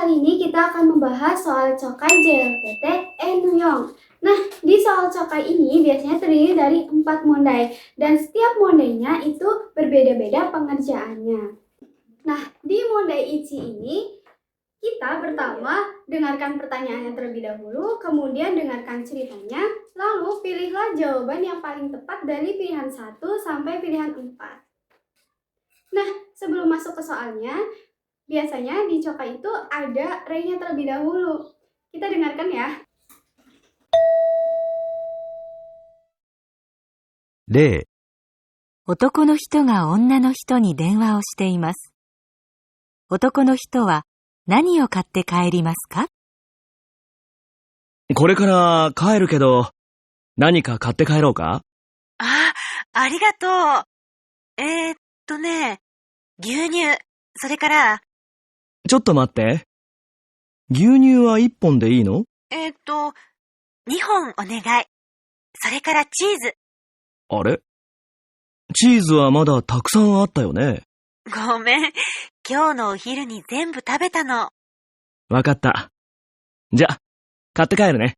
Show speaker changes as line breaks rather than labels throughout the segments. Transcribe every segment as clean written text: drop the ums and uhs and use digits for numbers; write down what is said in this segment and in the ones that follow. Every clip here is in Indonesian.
kali ini kita akan membahas soal cokai JLPT Enuyong. Nah, di soal cokai ini biasanya terdiri dari 4 mondai dan setiap mondainya itu berbeda-beda pengerjaannya. Nah, di mondai Ichi ini kita pertama dengarkan pertanyaannya terlebih dahulu, kemudian dengarkan ceritanya, lalu pilihlah jawaban yang paling tepat dari pilihan 1 sampai pilihan 4. Nah, sebelum masuk ke soalnya, biasanya di cokai itu ada re-nya terlebih dahulu. Kita dengarkan ya.
例、
男の人が女の人に電話をしています。男の人は何を買って帰りますか？
これから帰るけど、何か買って帰ろうか？
ありがとう。牛乳、それから、
ちょっと待って。牛乳は1本でいいの
2本お願い。それからチーズ。
あれ？チーズはまだたくさんあったよね。
ごめん。今日のお昼に全部食べたの。
わかった。じゃ、買って帰るね。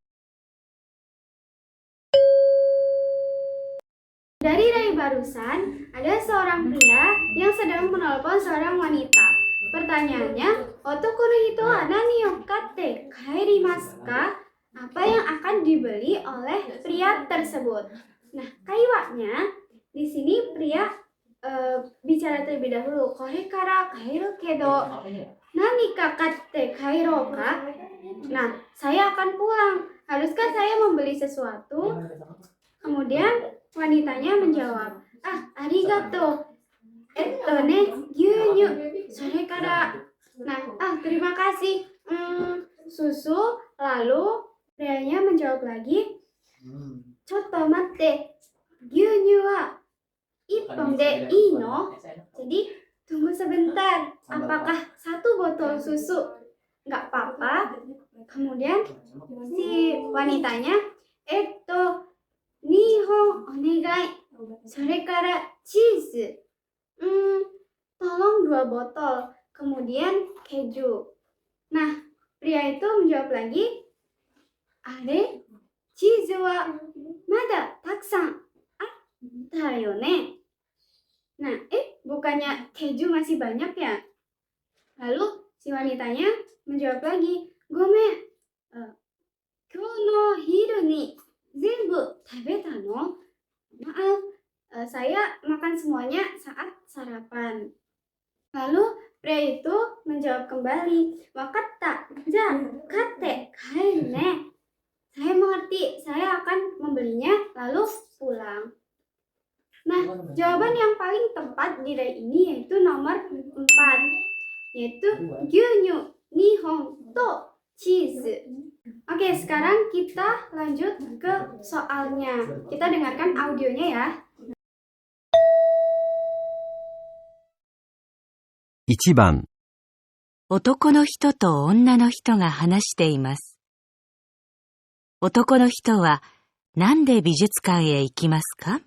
Dari rai barusan, ada seorang pria yang sedang menelpon seorang wanita. Pertanyaannya, Otoko no hito wa nani o katte kaerimasu ka? Apa yang akan dibeli oleh pria tersebut? Nah, kaiwanya di sini pria bicara terlebih dahulu. Kore kara kairu kedo nani ka katte kairo ka? Nah, saya akan pulang. Haruskah saya membeli sesuatu? Kemudian wanitanya menjawab, arigato. Gyunyu. Sore kara. Nah, terima kasih. Susu. Lalu prianya menjawab lagi, chotto matte. Gyunyu wa ippon de ii no? Jadi, tunggu sebentar. Apakah 1 botol susu? Nggak apa-apa. Kemudian si wanitanya, 2本お願い。それからチーズ。Tolong 2 botol. Kemudian keju. Nah, pria itu menjawab lagi, Are, cheese wa mada taksan atta yo ne? Nah, bukannya keju masih banyak ya? Lalu si wanitanya menjawab lagi, Gomen, kyou no hiru ni zenbu tabeta no? Maaf, saya makan semuanya saat sarapan. Lalu pria itu menjawab kembali, Wakatta, ja, katte, kaeru ne. Saya mengerti, saya akan membelinya lalu pulang. Nah, jawaban yang paling tepat di rai ini yaitu nomor 4, yaitu gyunyu, nihon, to, cheese. Oke, sekarang kita lanjut ke soalnya. Kita dengarkan audionya ya.
1番、
男の人と女の人が話しています。男の人はなんで美術館へ行きますか？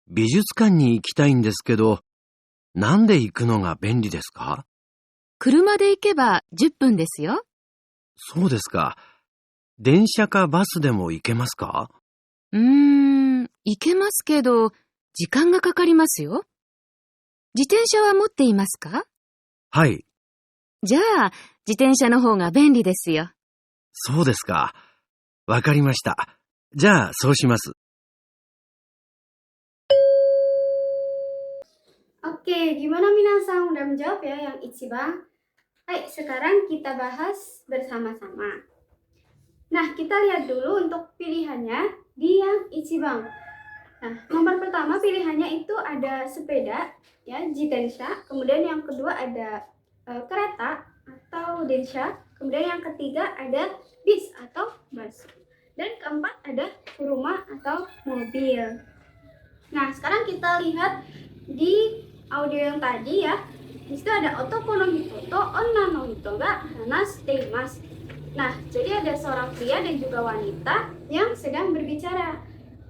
美術館に行きたいんですけど、なんで行くのが便利ですか？
車で行けば10分ですよ。
そうですか。電車かバスでも行けますか？
行けますけど、時間がかかりますよ。自転車は持っていますか？
はい。
じゃあ、自転車の方が便利ですよ。
そうですか。わかりました。じゃあ、そうします。
Oke, gimana Minasang? Udah menjawab ya yang Ichiban? Baik, sekarang kita bahas bersama-sama. Nah, kita lihat dulu untuk pilihannya di yang Ichiban. Nah, nomor pertama pilihannya itu ada sepeda, ya, jitensha. Kemudian yang kedua ada kereta atau densha. Kemudian yang ketiga ada bis atau bus. Dan keempat ada kuruma atau mobil. Nah, sekarang kita lihat di audio yang tadi ya. Di situ ada otoko no hito to onna no hito ga hanashite imasu. Nah, jadi ada seorang pria dan juga wanita yang sedang berbicara.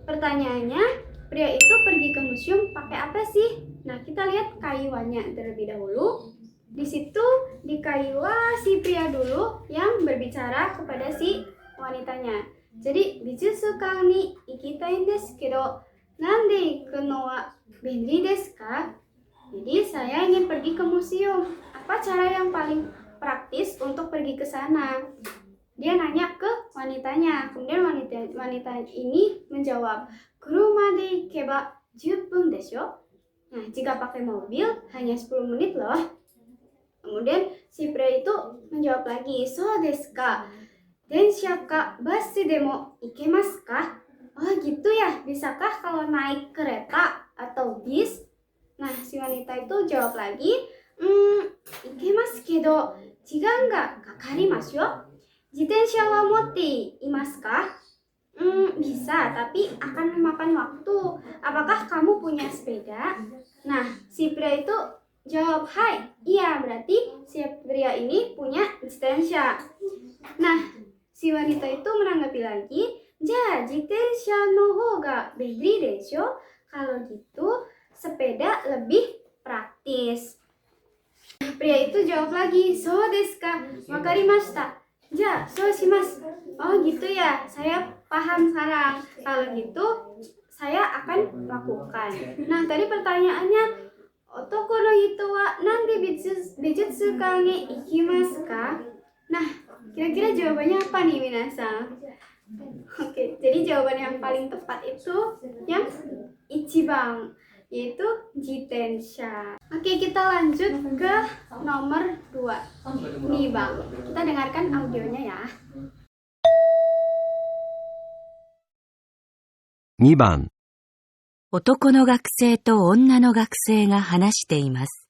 Pertanyaannya, pria itu pergi ke museum pakai apa sih? Nah, kita lihat kaiwannya terlebih dahulu. Di situ di kaiwa si pria dulu yang berbicara kepada si wanitanya. Jadi, bijutsu kan ni ikitai desu kedo, nande iku no wa benri desu ka? Jadi, saya ingin pergi ke museum. Apa cara yang paling praktis untuk pergi ke sana? Dia nanya ke wanitanya. Kemudian wanita ini menjawab, "Kuruma de ikeba 10 分 desho." Nah, jika pakai mobil hanya 10 menit loh. Kemudian si pria itu menjawab lagi, "So desu ka? Densha ka basu demo ikemasu ka?" Oh gitu ya, bisakah kalau naik kereta atau bis? Nah, si wanita itu jawab lagi, "Ikemasu kedo, jigan ga kakarimasu yo? Jitensha wa motte imasu ka?" Bisa, tapi akan memakan waktu. Apakah kamu punya sepeda? Nah, si pria itu jawab, "Hai." Iya, berarti si pria ini punya jitensha. Nah, si wanita itu menanggapi lagi, "Ja, jitensha no hou ga benri desho." Kalau gitu, sepeda lebih praktis. Pria itu jawab lagi, "So desu ka? Wakarimashita. Ja, so shimasu." Oh gitu ya, saya paham sekarang. Kalau gitu, saya akan lakukan. Nah, tadi pertanyaannya, "Otoko no hito wa nande bijutsu kan ni ikimasu ka?" Nah, kira-kira jawabannya apa nih, minasan? Oke, jadi jawaban yang paling tepat itu yang ichiban, yaitu jitensha. Oke, kita lanjut ke nomor 2. Nih bang, kita dengarkan audionya ya.
2番、
男の学生と女の学生が話しています。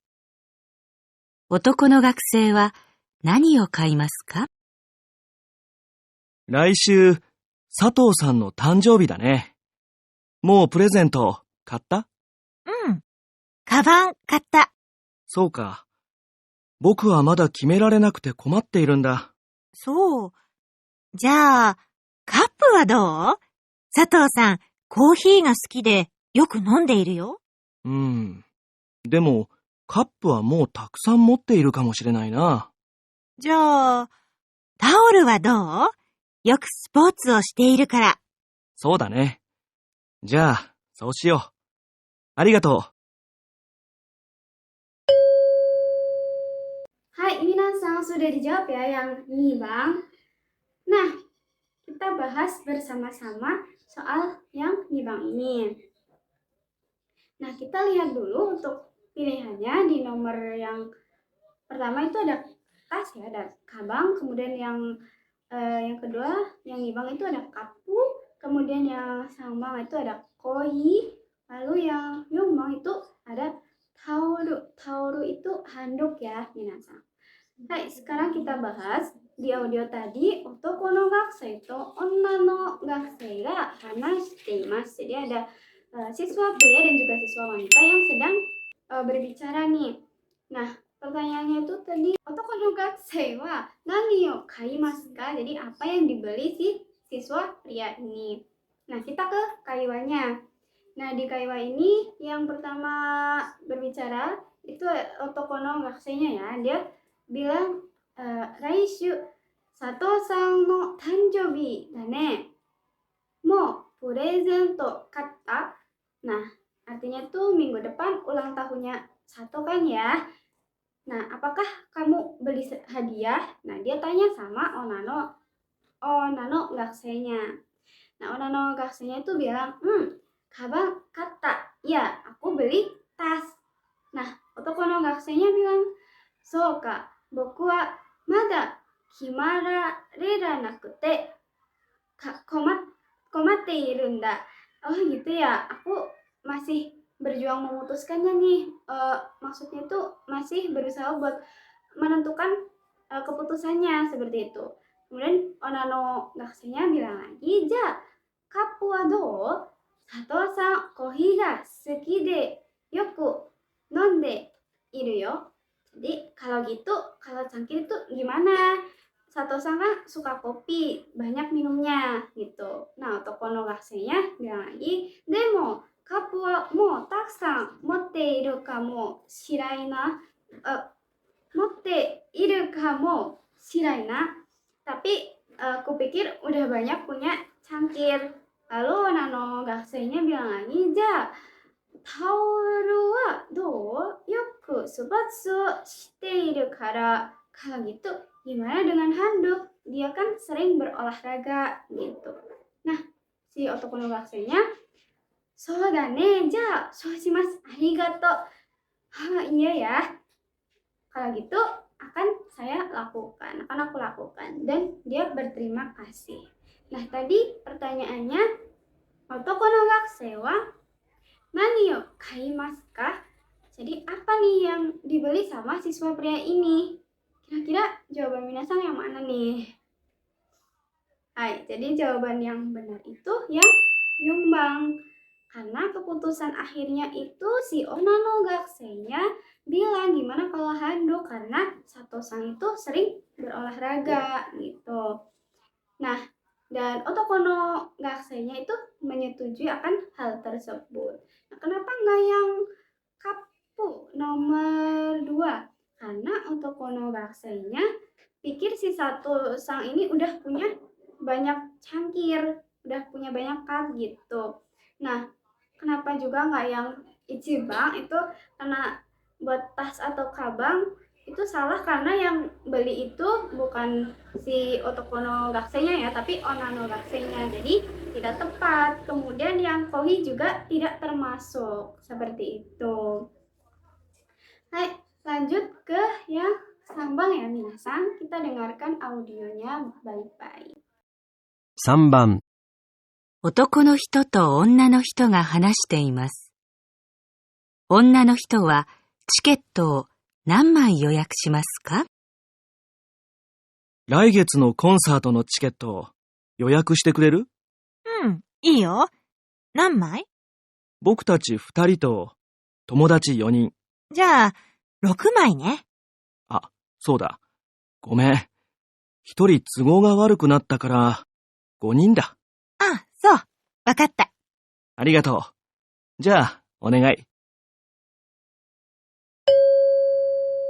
男の学生は何を買いますか？
来週、佐藤さんの誕生日だね。もうプレゼント買った？
うん。カバン買った。
そうか。僕はまだ決められなくて困っているんだ。
そう。じゃあ、カップはどう？佐藤さん、コーヒーが好きでよく飲んでいるよ。
でも、カップはもうたくさん持っているかもしれないな。
じゃあ、タオルはどう？よくスポーツをしているから。
そうだね。じゃあ、そうしよう。ありがとう。
Hai, minasan sudah dijawab ya yang ini bang. Nah, kita bahas bersama-sama soal yang nih bang ini. Nah, kita lihat dulu untuk pilihannya. Di nomor yang pertama itu ada tas ya, ada kabang. Kemudian yang kedua, yang nibang itu ada kapu. Kemudian yang sambang itu ada koi. Lalu yang yumbang itu ada taoru. Taoru itu handuk ya, minasan. Hai, sekarang kita bahas di audio tadi, otoko no gakusei to onna no gakusei ga hanashite imasu. Jadi ada siswa pria dan juga siswa wanita yang sedang berbicara nih. Nah, pertanyaannya itu tadi, otoko no gakusei wa nani o kaimasu ka? Jadi apa yang dibeli si siswa pria ini? Nah, kita ke kaiwanya. Nah, di kaiwa ini yang pertama berbicara itu otoko no gakusei-nya ya. Dia bilang, "Raishu Sato-san no tanjoubi da ne. Mo purezento katta?" Nah, artinya tuh minggu depan ulang tahunnya Sato kan ya. Nah, apakah kamu beli hadiah? Nah, dia tanya sama Onano gakusei-nya. Nah, Onano gakusei-nya itu bilang, "Kabang katta." Ya, aku beli tas. Nah, otoko no gakusei-nya bilang, "So ka, boku wa mada kimararera nakute komatte iru nda." Oh gitu ya, aku masih berjuang memutuskannya nih. Maksudnya tuh masih berusaha buat menentukan keputusannya seperti itu. Kemudian Onano gakusei-nya bilang lagi, "Ja, kapu wa dou? Sato-san kohi ga suki de yoku nonde iru yo." Jadi kalau gitu, kalau cangkir itu gimana? Sato-san kan suka kopi, banyak minumnya gitu. Nah, otoko no gakusei-nya bilang lagi, "Demo, kapu wa mo takusan motte iru ka mo shirai na." motte iru kamo shirai na. Tapi aku pikir udah banyak punya cangkir. Lalu Nano gakseinya bilang lagi, ja, taoru wa dou? Yoku subatsu shite iru kara. Kalau gitu, gimana dengan handuk? Dia kan sering berolahraga gitu. Nah, si otoko no gakseinya, so da ne, ja, so shimasu, arigato. Iya ya. Kalau gitu akan aku lakukan dan dia berterima kasih. Nah, tadi pertanyaannya, otoko no gakusei wa nani yo kaimasu ka? Jadi apa nih yang dibeli sama siswa pria ini? Kira-kira jawaban minasan yang mana nih? Hai, jadi jawaban yang benar itu yang nyumbang. Karena keputusan akhirnya itu si Onano gakseinya bilang gimana kalau handuk, karena Sato-san itu sering berolahraga gitu. Nah, dan otoko no gakseinya itu menyetujui akan hal tersebut. Nah, kenapa nggak yang kapu nomor 2? Karena otoko no gakseinya pikir si Sato-san ini udah punya banyak cangkir, udah punya banyak cup gitu. Nah, kenapa juga nggak yang ichibang? Itu karena buat tas atau kabang itu salah, karena yang beli itu bukan si otoko no gakseinya ya, tapi onano gakseinya, jadi tidak tepat. Kemudian yang kohi juga tidak termasuk, seperti itu. Hai, lanjut ke yang sambang ya minasan. Kita dengarkan audionya baik-baik.
3番、
男の人と女の人が話しています。女の人はチケットを何枚予約しますか？
来月のコンサートのチケットを予約してくれる？
いいよ。何枚？
僕たち2人と友達4人。
じゃあ、6枚ね。
あ、そうだ。ごめん。1人都合が悪くなったから5人だ。
あ、そう。わかった。
ありがとう。じゃあ、お願い。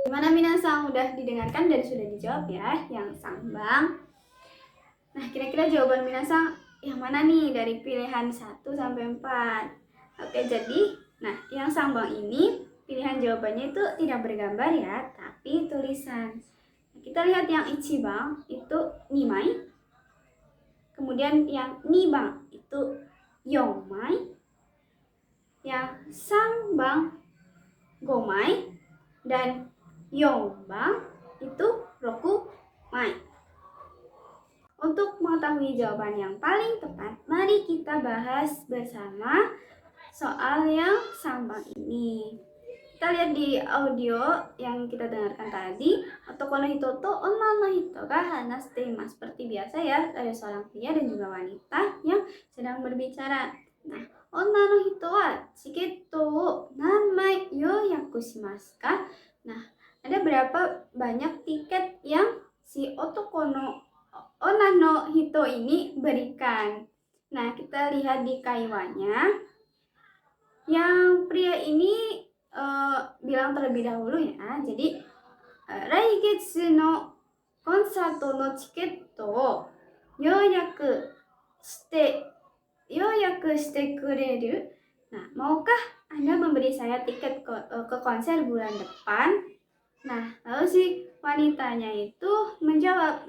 Gimana minasan, udah didengarkan dan sudah dijawab ya yang sambang. Nah, kira-kira jawaban minasan yang mana nih dari pilihan 1 sampai 4? Oke, jadi yang sambang ini pilihan jawabannya itu tidak bergambar ya, tapi tulisan. Nah, kita lihat yang ichibang itu nimai. Kemudian yang nibang itu yomai. Yang sambang gomai. Dan yonbang itu rokumai. Untuk mengetahui jawaban yang paling tepat, mari kita bahas bersama soal yang sambang ini. Kita lihat di audio yang kita dengarkan tadi, otoko no hito to onna no hito ga hanashite imasu. Seperti biasa ya, ada seorang pria dan juga wanita yang sedang berbicara. Nah, onna no hito wa chiketto wo nanmai yoyaku shimasu ka? Nah, ada berapa banyak tiket yang si otoko no onna no hito ini berikan? Nah, kita lihat di kaiwanya. Yang pria ini bilang terlebih dahulu ya. Jadi, raigetsu no konsato no chiketto wo yoyaku shite kureru. Nah, maukah Anda memberi saya tiket ke konser bulan depan? Nah, lalu si wanitanya itu menjawab,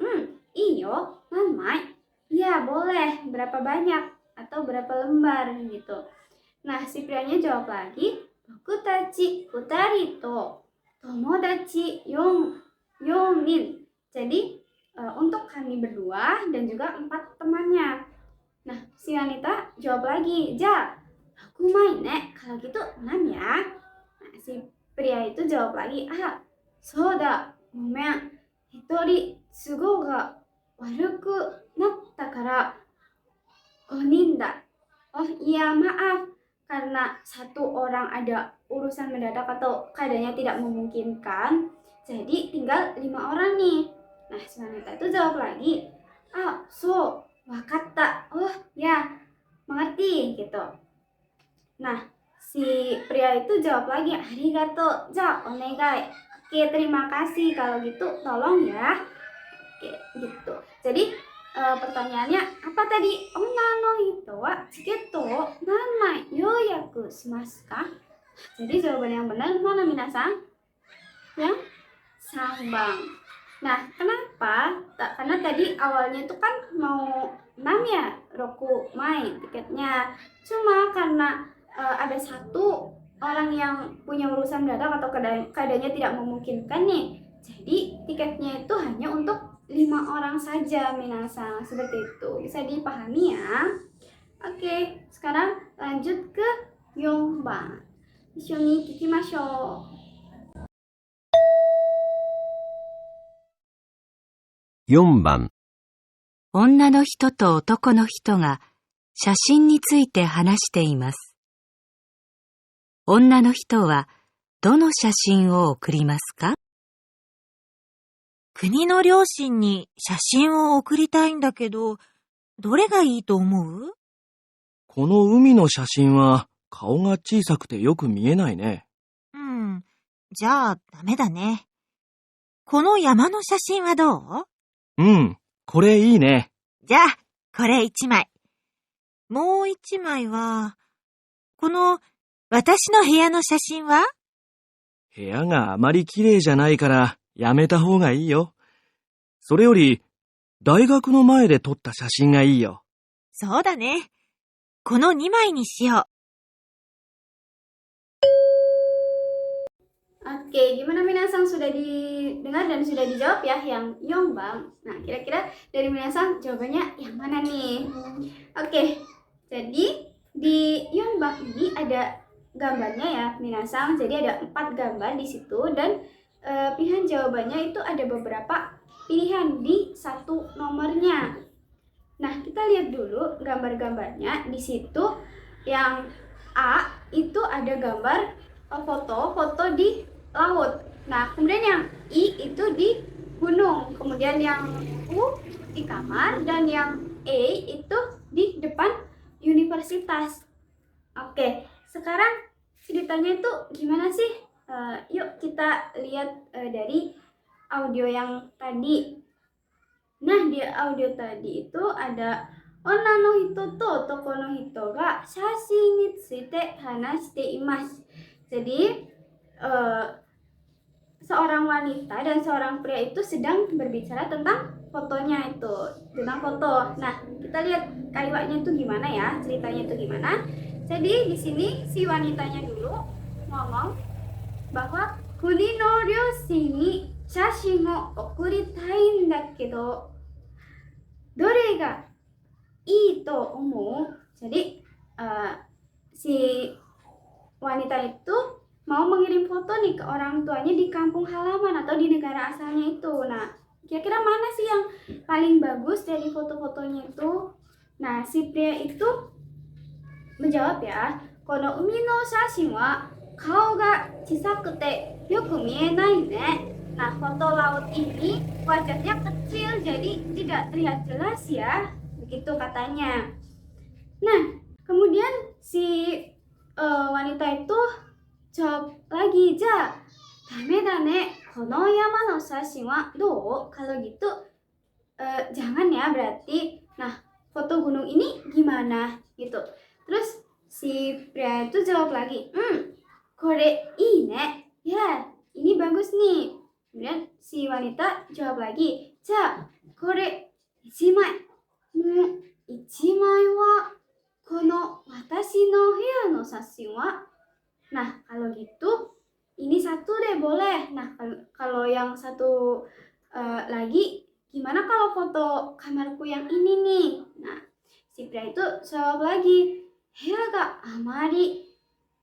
iyo, nanmai. Ya, boleh. Berapa banyak? Atau berapa lembar gitu. Nah, si prianya jawab lagi, boku tachi futari to tomodachi yonin. Jadi, untuk kami berdua dan juga 4 temannya. Nah, si wanita jawab lagi, ja, aku main kalau gitu 6 ya. Nah, si pria itu jawab lagi, soda, gomen, hitori tsugo ga waruku natta kara 5 人da. Oh iya, maaf, karena 1 orang ada urusan mendadak atau keadaannya tidak memungkinkan, jadi tinggal 5 orang nih. Nah, si wanita itu jawab lagi, so, wakatta. Oh ya, mengerti gitu. Nah, si pria itu jawab lagi, arigato, ja, onegai. Oke, terima kasih. Kalau gitu tolong ya. Oke, gitu. Jadi pertanyaannya apa tadi? Onna no hito wa chiketo wo nanmai yoyaku shimasu ka? Jadi jawaban yang benar mana minasan? Yang sambang. Nah, kenapa? Karena tadi awalnya itu kan mau 6 ya, Roku Mai tiketnya. Cuma karena ada satu orang yang punya urusan mendadak atau keadaannya tidak memungkinkan nih. Jadi tiketnya itu hanya untuk 5 orang saja, minasan. Seperti itu. Bisa dipahami ya. Oke, sekarang lanjut ke Yongban. Ishoni kikimashou.
4番、
女の人と男の人が写真について話しています。女の人はどの写真を送りますか？
国の両親に写真を送りたいんだけど、どれがいいと思う？
この海の写真は顔が小さくてよく見えないね。
じゃあダメだね。この山の写真はどう？
うん、これいいね。
じゃあ、これ1枚。もう1枚は、この私の部屋の写真は？
部屋があまり綺麗じゃないからやめた方がいいよ。それより、大学の前で撮った写真がいいよ。
そうだね。この2枚にしよう。
Oke, gimana Minasang, sudah didengar dan sudah dijawab ya yang Yongbang? Nah, kira-kira dari Minasang jawabannya yang mana nih? Oke, jadi di Yongbang ini ada gambarnya ya Minasang. Jadi ada 4 gambar di situ dan pilihan jawabannya itu ada beberapa pilihan di satu nomornya. Nah, kita lihat dulu gambar-gambarnya. Di situ yang A itu ada gambar foto di laut. Nah, kemudian yang I itu di gunung. Kemudian yang U di kamar dan yang E itu di depan universitas. Oke, sekarang ceritanya itu gimana sih? Yuk kita lihat dari audio yang tadi. Nah, di audio tadi itu ada Onna no hito to otoko no hito ga shashin ni tsuite hanashite imasu. Jadi seorang wanita dan seorang pria itu sedang berbicara tentang fotonya itu, tentang foto. Nah, kita lihat kaiwanya itu gimana ya, ceritanya itu gimana. Jadi di sini si wanitanya dulu ngomong bahwa kuni no ryoushi ni shashin o okuritai n da kedo dore ga ii to omou. Jadi si wanita itu mau mengirim foto nih ke orang tuanya di kampung halaman atau di negara asalnya itu. Nah, kira-kira mana sih yang paling bagus dari foto-fotonya itu? Nah, si pria itu menjawab ya, kono umi no shashin wa kao ga chisakute yoku mienai ne. Nah, foto laut ini wajahnya kecil jadi tidak terlihat jelas ya, begitu katanya. Nah, kemudian si wanita itu jawab lagi, ja, dame da ne, kono yama no shashin wa dou? Kalau gitu, jangan ya berarti. Nah, foto gunung ini gimana? Gitu. Terus si pria itu jawab lagi, kore ii ne. Ya, ini bagus nih. Kemudian si wanita jawab lagi, ja, kore 1枚. もう1枚はこの私の部屋の写真は? Nah, kalau gitu ini satu deh boleh. Nah, kalau yang satu lagi gimana kalau foto kamarku yang ini nih? Nah, si pria itu jawab lagi, buya ga amari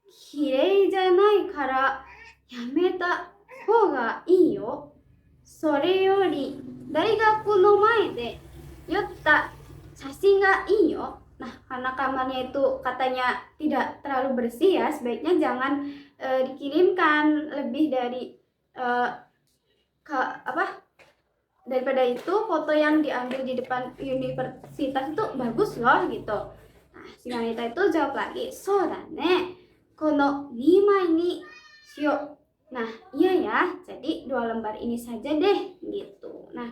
kirei janai kara yameta hou ga ii yo. Sore yori daigaku no mae de yotta shashin ga ii yo. Nah, karena kamarnya itu katanya tidak terlalu bersih ya, sebaiknya jangan dikirimkan lebih dari daripada itu foto yang diambil di depan universitas itu bagus loh gitu. Nah, si wanita itu jawab lagi, so da ne, kono 2枚にしよう. Nah, iya ya. Jadi 2 lembar ini saja deh gitu. Nah,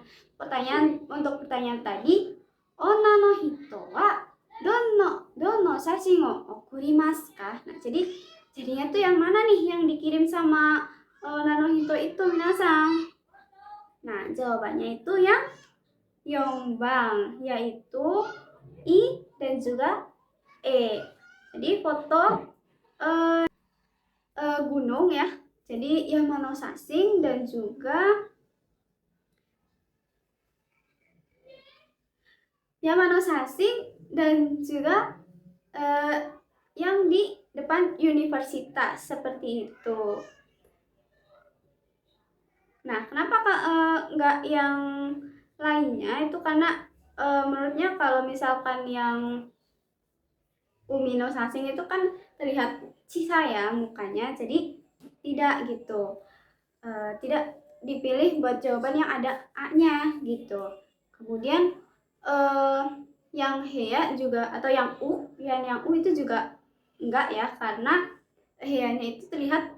untuk pertanyaan tadi, Onna no hito wa dono sashin o okurimasu ka? Nah, jadinya tuh yang mana nih yang dikirim sama Onna no hito itu minasang? Nah, jawabannya itu yang Yongbang, yaitu I dan juga E. Jadi foto gunung ya. Jadi Yamano Sasing dan juga yang di depan universitas seperti itu. Nah, kenapa nggak yang lainnya? Itu karena menurutnya kalau misalkan yang Umino Sasing itu kan terlihat sisa ya mukanya, jadi tidak gitu. Tidak dipilih buat jawaban yang ada A-nya gitu. Kemudian yang Hea juga atau yang U, yang U itu juga enggak ya, karena Heanya itu terlihat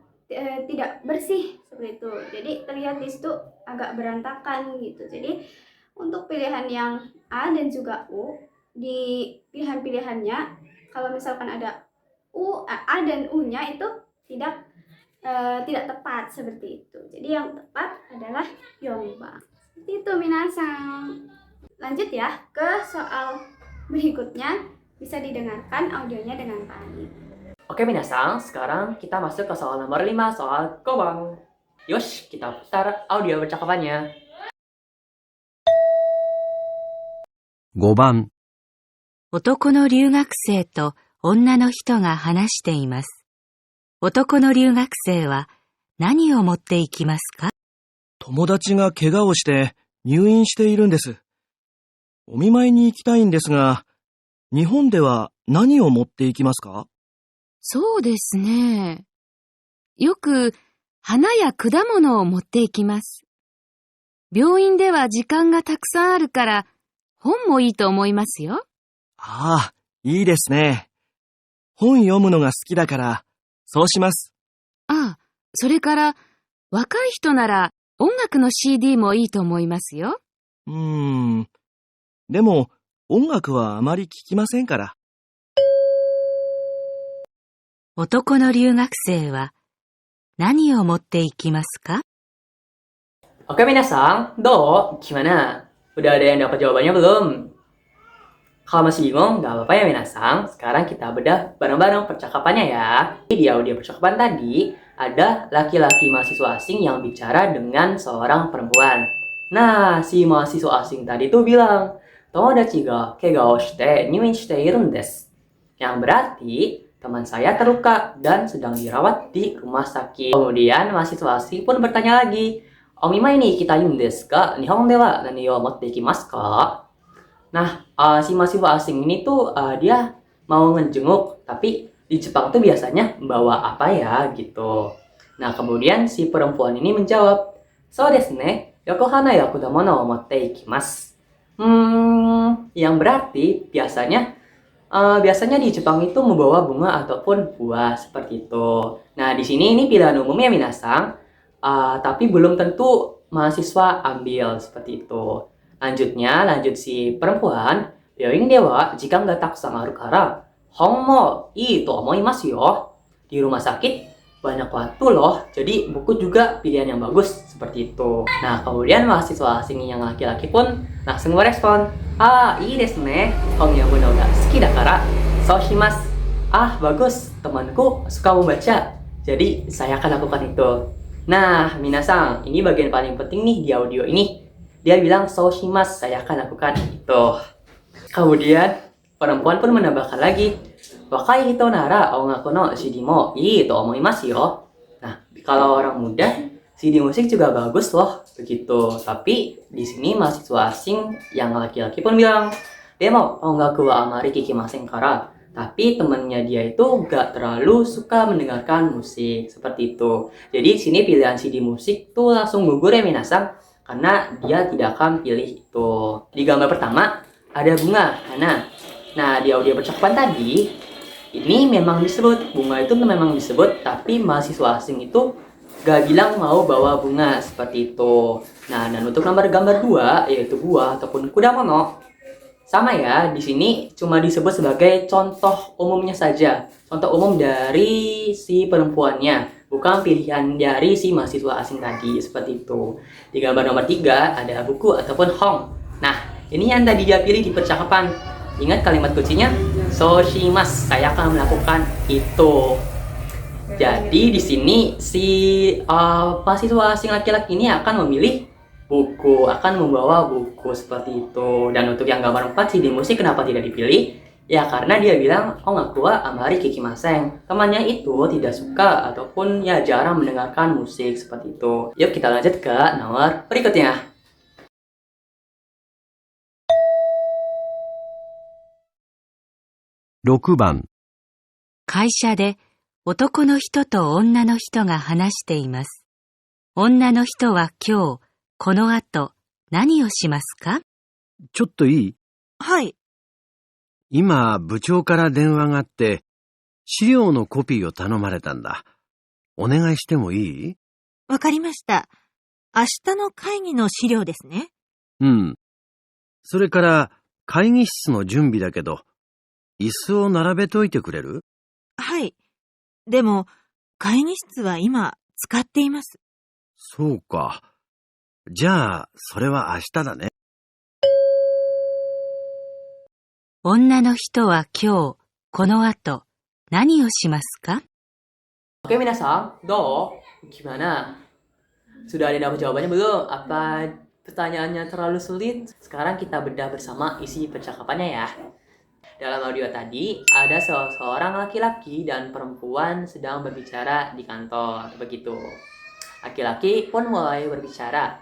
tidak bersih seperti itu. Jadi terlihat di situ agak berantakan gitu. Jadi untuk pilihan yang A dan juga U, di pilihan-pilihannya kalau misalkan ada A dan U-nya itu tidak tepat seperti itu. Jadi yang tepat adalah Yongbang. Seperti itu minasang. Lanjut ya ke soal berikutnya. Bisa didengarkan audionya dengan baik.
Oke minasang, sekarang kita masuk ke soal nomor 5, soal Gobang. Yosh, kita putar audio percakapannya.
5番、
男の留学生と女の人が話しています。男の留学生は何を持っていきますか？
友達が怪我をして入院しているんです。お見舞いに行きたいんですが、日本では何を持っていきますか？
そうですね。よく花や果物を持っていきます。病院では時間がたくさんあるから本もいいと思いますよ。
ああ、いいですね。本読むのが好きだから、そうします。
ああ、それから若い人なら音楽の CD もいいと思いますよ。
でも音楽はあまり聞きませんから。
男の留学生は何を持っていきますか？
Oke minasang, do, gimana? Udah ada yang dapat jawabannya belum? Kalau masih bingung, gak apa-apa ya minasang. Sekarang kita bedah bareng-bareng percakapannya ya. Di audio percakapan tadi, ada laki-laki mahasiswa asing yang bicara dengan seorang perempuan. Nah, si mahasiswa asing tadi tuh bilang, Tomodachi ga kegao shite nyuin shite irun desu. Yang berarti, teman saya terluka dan sedang dirawat di rumah sakit. Kemudian mahasiswa asing pun bertanya lagi, Omimai ni kita yun desu ka? Nihon de wa nani o motte ikimasu ka? Nah, si mahasiswa asing ini tuh dia mau ngejenguk, tapi di Jepang tuh biasanya bawa apa ya gitu. Nah, kemudian si perempuan ini menjawab, So desu ne, yokohana ya kudamono o motte ikimasu. Yang berarti biasanya di Jepang itu membawa bunga ataupun buah seperti itu. Nah, di sini ini pilihan umumnya minasang, tapi belum tentu mahasiswa ambil seperti itu. Lanjut si perempuan, Yoing dewa jika nggak takusan aru kara, Hongmo ii to omoimasu yo. Di rumah sakit banyak waktu loh, jadi buku juga pilihan yang bagus seperti itu. Nah, kemudian mahasiswa asing yang laki-laki pun langsung merespon, ii desu ne, Hongnya bunda udah suki dakara, so shimasu. Bagus, temanku suka membaca, jadi saya akan lakukan itu. Nah, minasang, ini bagian paling penting nih di audio ini. Dia bilang, so shimasu, saya akan lakukan itu. Kemudian, perempuan pun menambahkan lagi, Wakai hito nara ongaku no CD mo ii to omoimasu yo. Nah, kalau orang muda, CD musik juga bagus loh, begitu. Tapi di sini mahasiswa asing yang laki-laki pun bilang, Demo ongaku wa amari kikimasen kara. Tapi temennya dia itu gak terlalu suka mendengarkan musik seperti itu. Jadi di sini pilihan CD musik tuh langsung gugur ya minasang, karena dia tidak akan pilih itu. Di gambar pertama ada bunga, hana. Nah, di audio percakapan tadi ini memang disebut, bunga itu memang disebut, tapi mahasiswa asing itu gak bilang mau bawa bunga seperti itu. Nah, dan untuk nomor gambar 2 yaitu buah ataupun kudamono, sama ya, di sini cuma disebut sebagai contoh umumnya saja. Contoh umum dari si perempuannya, bukan pilihan dari si mahasiswa asing tadi, seperti itu. Di gambar nomor 3 ada buku ataupun hong. Nah, ini yang tadi dia pilih di percakapan. Ingat kalimat kuncinya? Soshimasu, saya akan melakukan itu. Jadi di sini si mahasiswa asing laki-laki ini akan memilih buku, akan membawa buku seperti itu. Dan untuk yang gambar 4 si musik kenapa tidak dipilih? Ya karena dia bilang, oh nggak kuat amari kikimaseng. Temannya itu tidak suka ataupun ya jarang mendengarkan musik seperti itu. Yuk kita lanjut ke nomor berikutnya.
6番、
会社で男の人と女の人が話しています。女の人は今日、この後、何をしますか？
ちょっといい？
はい。
今、部長から電話があって、資料のコピーを頼まれたんだ。お願いしてもいい？
わかりました。明日の会議の資料ですね。
うん。それから、会議室の準備だけど、椅子を並べといてくれる？
はい。でも、会議室は今、使っています。
そうか。じゃあ、それは明日だね。
女の人は今日、この後、何をしますか？
Oke minasang, do, gimana? Sudah ada dapat jawabannya belum? Apa pertanyaannya terlalu sulit? Sekarang kita bedah bersama isi percakapannya ya. Dalam audio tadi, ada seorang laki-laki dan perempuan sedang berbicara di kantor, begitu. Laki-laki pun mulai berbicara.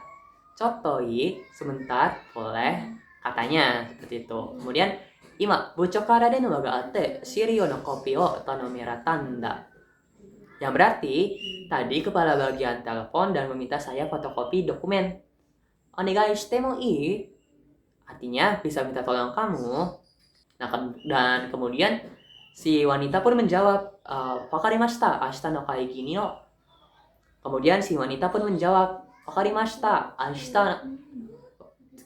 Cotoi, sebentar, boleh, katanya, seperti itu. Kemudian, Ima, bucho kara de no ga atte, shirio no kopi o tanomera tanda. Yang berarti, tadi kepala bagian telepon dan meminta saya fotokopi dokumen. Onegai shite mo ii? Artinya, bisa minta tolong kamu. Nah, dan kemudian si wanita pun menjawab, wakarimashita, ashita no kaigi ni no. Kemudian si wanita pun menjawab, wakarimashita, ashita.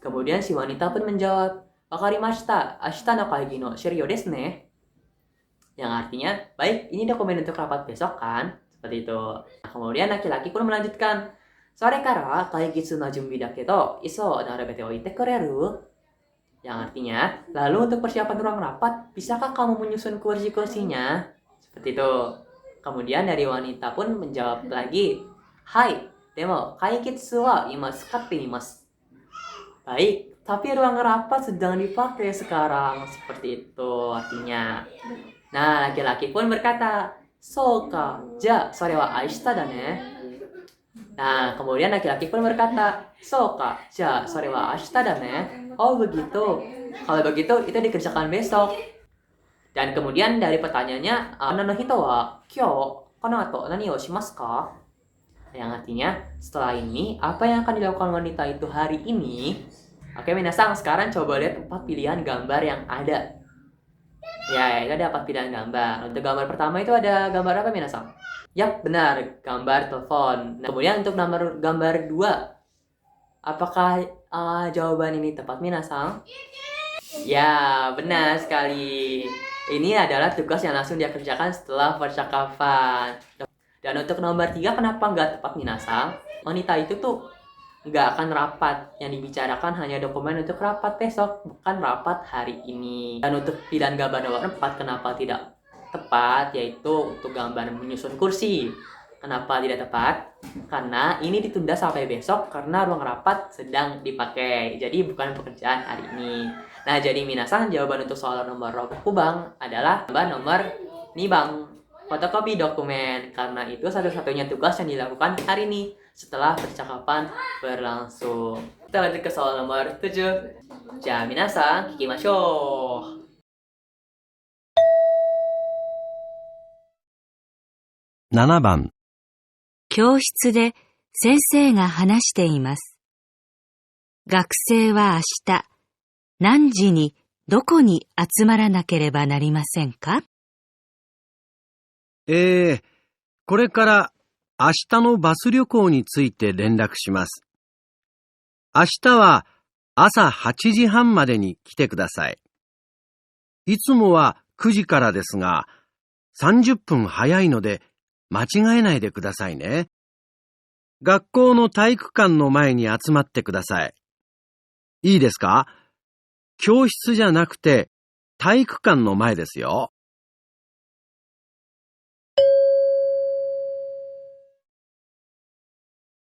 Kemudian si wanita pun menjawab, wakarimashita, ashita no kaigi no shirio desu ne. Yang artinya, baik, ini dokumen untuk rapat besok kan? Seperti itu. Nah, kemudian laki-laki pun melanjutkan, sore kara kaigitsu no junbi da kedo, iso narabete oite kureru? Yang artinya, lalu untuk persiapan ruang rapat, bisakah kamu menyusun kursi-kursinya? Seperti itu. Kemudian dari wanita pun menjawab lagi, hai, demo, kaigitsu wa ima tsukatte imasu. Baik, tapi ruang rapat sedang dipakai sekarang. Seperti itu artinya. Nah, laki-laki pun berkata, soka, ja, sore wa aishita da ne. Nah, kemudian laki-laki pun berkata, soka, ja, sore wa ashita da ne. Oh, begitu. Kalau begitu, itu dikerjakan besok. Dan kemudian dari pertanyaannya, Anna no hito wa kyou kono ato nani o shimasu ka? Yang artinya, setelah ini, apa yang akan dilakukan wanita itu hari ini? Oke, minasang, sekarang coba lihat 4 pilihan gambar yang ada. Ya, itu ada 4 pilihan gambar. Untuk gambar pertama itu ada gambar apa, minasang? Yap, benar, gambar telepon. Nah, kemudian untuk nomor gambar 2, apakah jawaban ini tepat, minasang? Ya, benar sekali. Ini adalah tugas yang langsung dia kerjakan setelah percakapan. Dan untuk nomor 3, kenapa nggak tepat, minasang? Wanita itu tuh nggak akan rapat. Yang dibicarakan hanya dokumen untuk rapat besok, bukan rapat hari ini. Dan untuk pilihan gambar nomor 4, kenapa tidak tepat? Yaitu untuk gambar menyusun kursi. Kenapa tidak tepat? Karena ini ditunda sampai besok karena ruang rapat sedang dipakai. Jadi bukan pekerjaan hari ini. Nah, jadi minasang, jawaban untuk soal nomor kubang adalah gambar nomor nibang, fotokopi dokumen. Karena itu satu-satunya tugas yang dilakukan hari ini setelah percakapan berlangsung. Kita lanjut ke soal nomor 7. Ja, minasang, kikimashou.
7番、
教室で先生が話しています。学生は明日、何時にどこに集まらなければなりませんか？
これから明日のバス旅行について連絡します。明日は朝8時半までに来てください。いつもは9時からですが、30分早いので間違えないでくださいね。学校の体育館の前に集まってください。いいですか？教室じゃなくて体育館の前ですよ。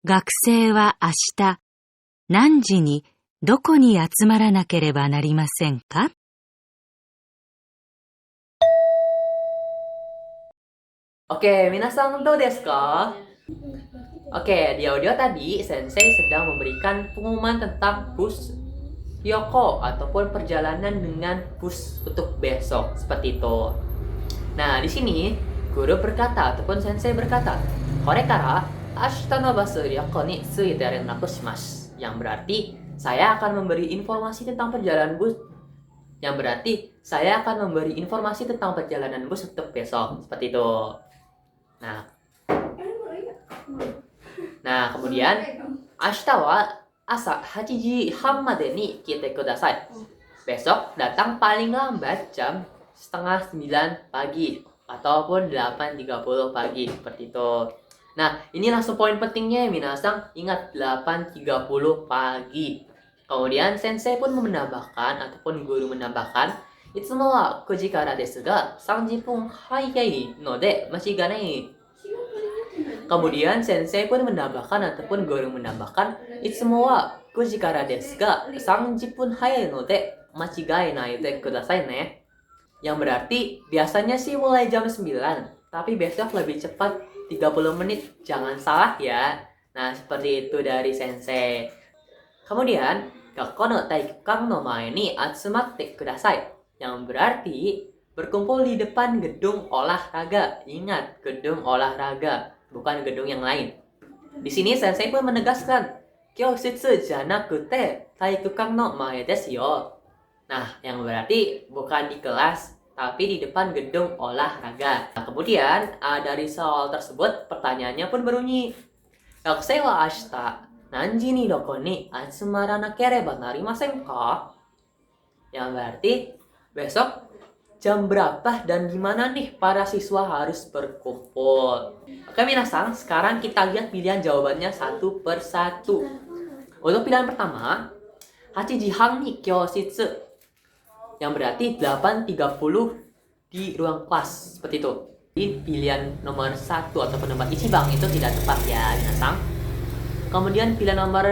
学生は明日、何時にどこに集まらなければなりませんか？Oke,
minasang do desu ka? Oke, di audio tadi Sensei sedang memberikan pengumuman tentang bus Hyoko ataupun perjalanan dengan bus untuk besok seperti itu. Nah, di sini guru berkata ataupun Sensei berkata, "Kore kara ashita no basu Hyoko ni tsuite rennaku shimasu." Yang berarti saya akan memberi informasi tentang perjalanan bus. Yang berarti saya akan memberi informasi tentang perjalanan bus untuk besok seperti itu. Nah, kemudian ashita wa asa 8 ji han made ni kite kudasai. Besok datang paling lambat jam setengah 9 pagi ataupun 8.30 pagi seperti itu. Nah, ini langsung poin pentingnya ya minasang. Ingat 8.30 pagi. Kemudian sensei pun menambahkan ataupun guru menambahkan, "Itsumo wa 9 ji kara desu ga 30 分早いので間違いない." Kemudian sensei pun menambahkan ataupun guru menambahkan, "Itsumo wa 9 ji kara desu ga 30 分早いので間違いないでkudasai ne." Yang berarti biasanya sih mulai jam 9, tapi besok lebih cepat 30 menit. Jangan salah ya. Nah, seperti itu dari sensei. Kemudian, "Gakko no taikukan no mae ni atsumatte kudasai." Yang berarti berkumpul di depan gedung olahraga. Ingat, gedung olahraga, bukan gedung yang lain. Di sini sensei pun menegaskan, "Kyoshitsu janakute taikukan no mae desu yo." Nah, yang berarti bukan di kelas, tapi di depan gedung olahraga. Nah, kemudian dari soal tersebut pertanyaannya pun berbunyi, "Yakusei wa ashita nanji ni doko ni atsumaranakereba narimasen ka?" Yang berarti besok jam berapa dan di mana nih para siswa harus berkumpul. Oke minasang, sekarang kita lihat pilihan jawabannya satu per satu. Untuk pilihan pertama, Hachi han ni kyoshitsu. Yang berarti 8.30 di ruang kelas. Seperti itu. Di pilihan nomor 1 ataupun nomor ichibang itu tidak tepat ya minasang. Kemudian pilihan nomor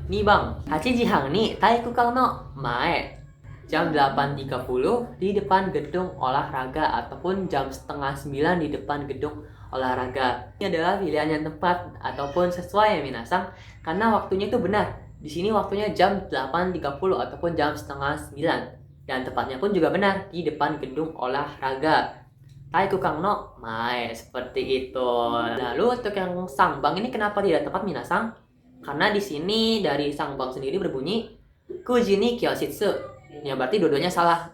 2, Hachi han ni taikukan no mae. Jam 8.30 di depan gedung olahraga ataupun jam setengah 9 di depan gedung olahraga. Ini adalah pilihan yang tepat ataupun sesuai ya minasang, karena waktunya itu benar. Di sini waktunya jam 8.30 ataupun jam setengah 9. Dan tepatnya pun juga benar di depan gedung olahraga. Taikukan no mae, seperti itu. Lalu untuk yang sangbang ini kenapa tidak tepat minasang? Karena di sini dari sangbang sendiri berbunyi 9 ji ni kyoshitsu. Ya berarti dua-duanya salah.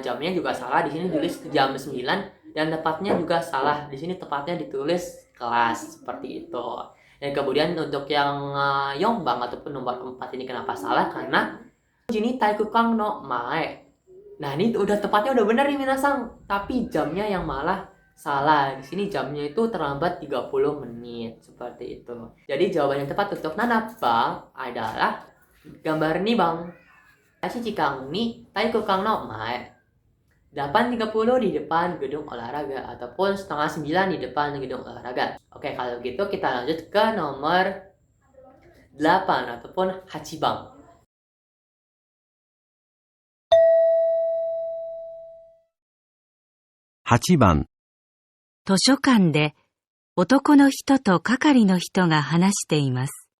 Jamnya juga salah, di sini ditulis jam 9 dan tepatnya juga salah. Di sini tepatnya ditulis kelas seperti itu. Dan kemudian untuk yang yongbang ataupun nomor 4 ini kenapa salah? Karena ini taikukan no mae. Nah, ini udah tepatnya udah benar nih minasang, tapi jamnya yang malah salah. Di sini jamnya itu terlambat 30 menit seperti itu. Jadi jawaban yang tepat untuk nanabang adalah gambar ini, Bang. Hachi jikang ni taikukan no mae. 8.30 di depan gedung olahraga ataupun setengah 9 di depan gedung olahraga. Oke, kalau gitu kita lanjut ke nomor 8 ataupun hachibang.
8番、
図書館で男の人と係の人が話しています。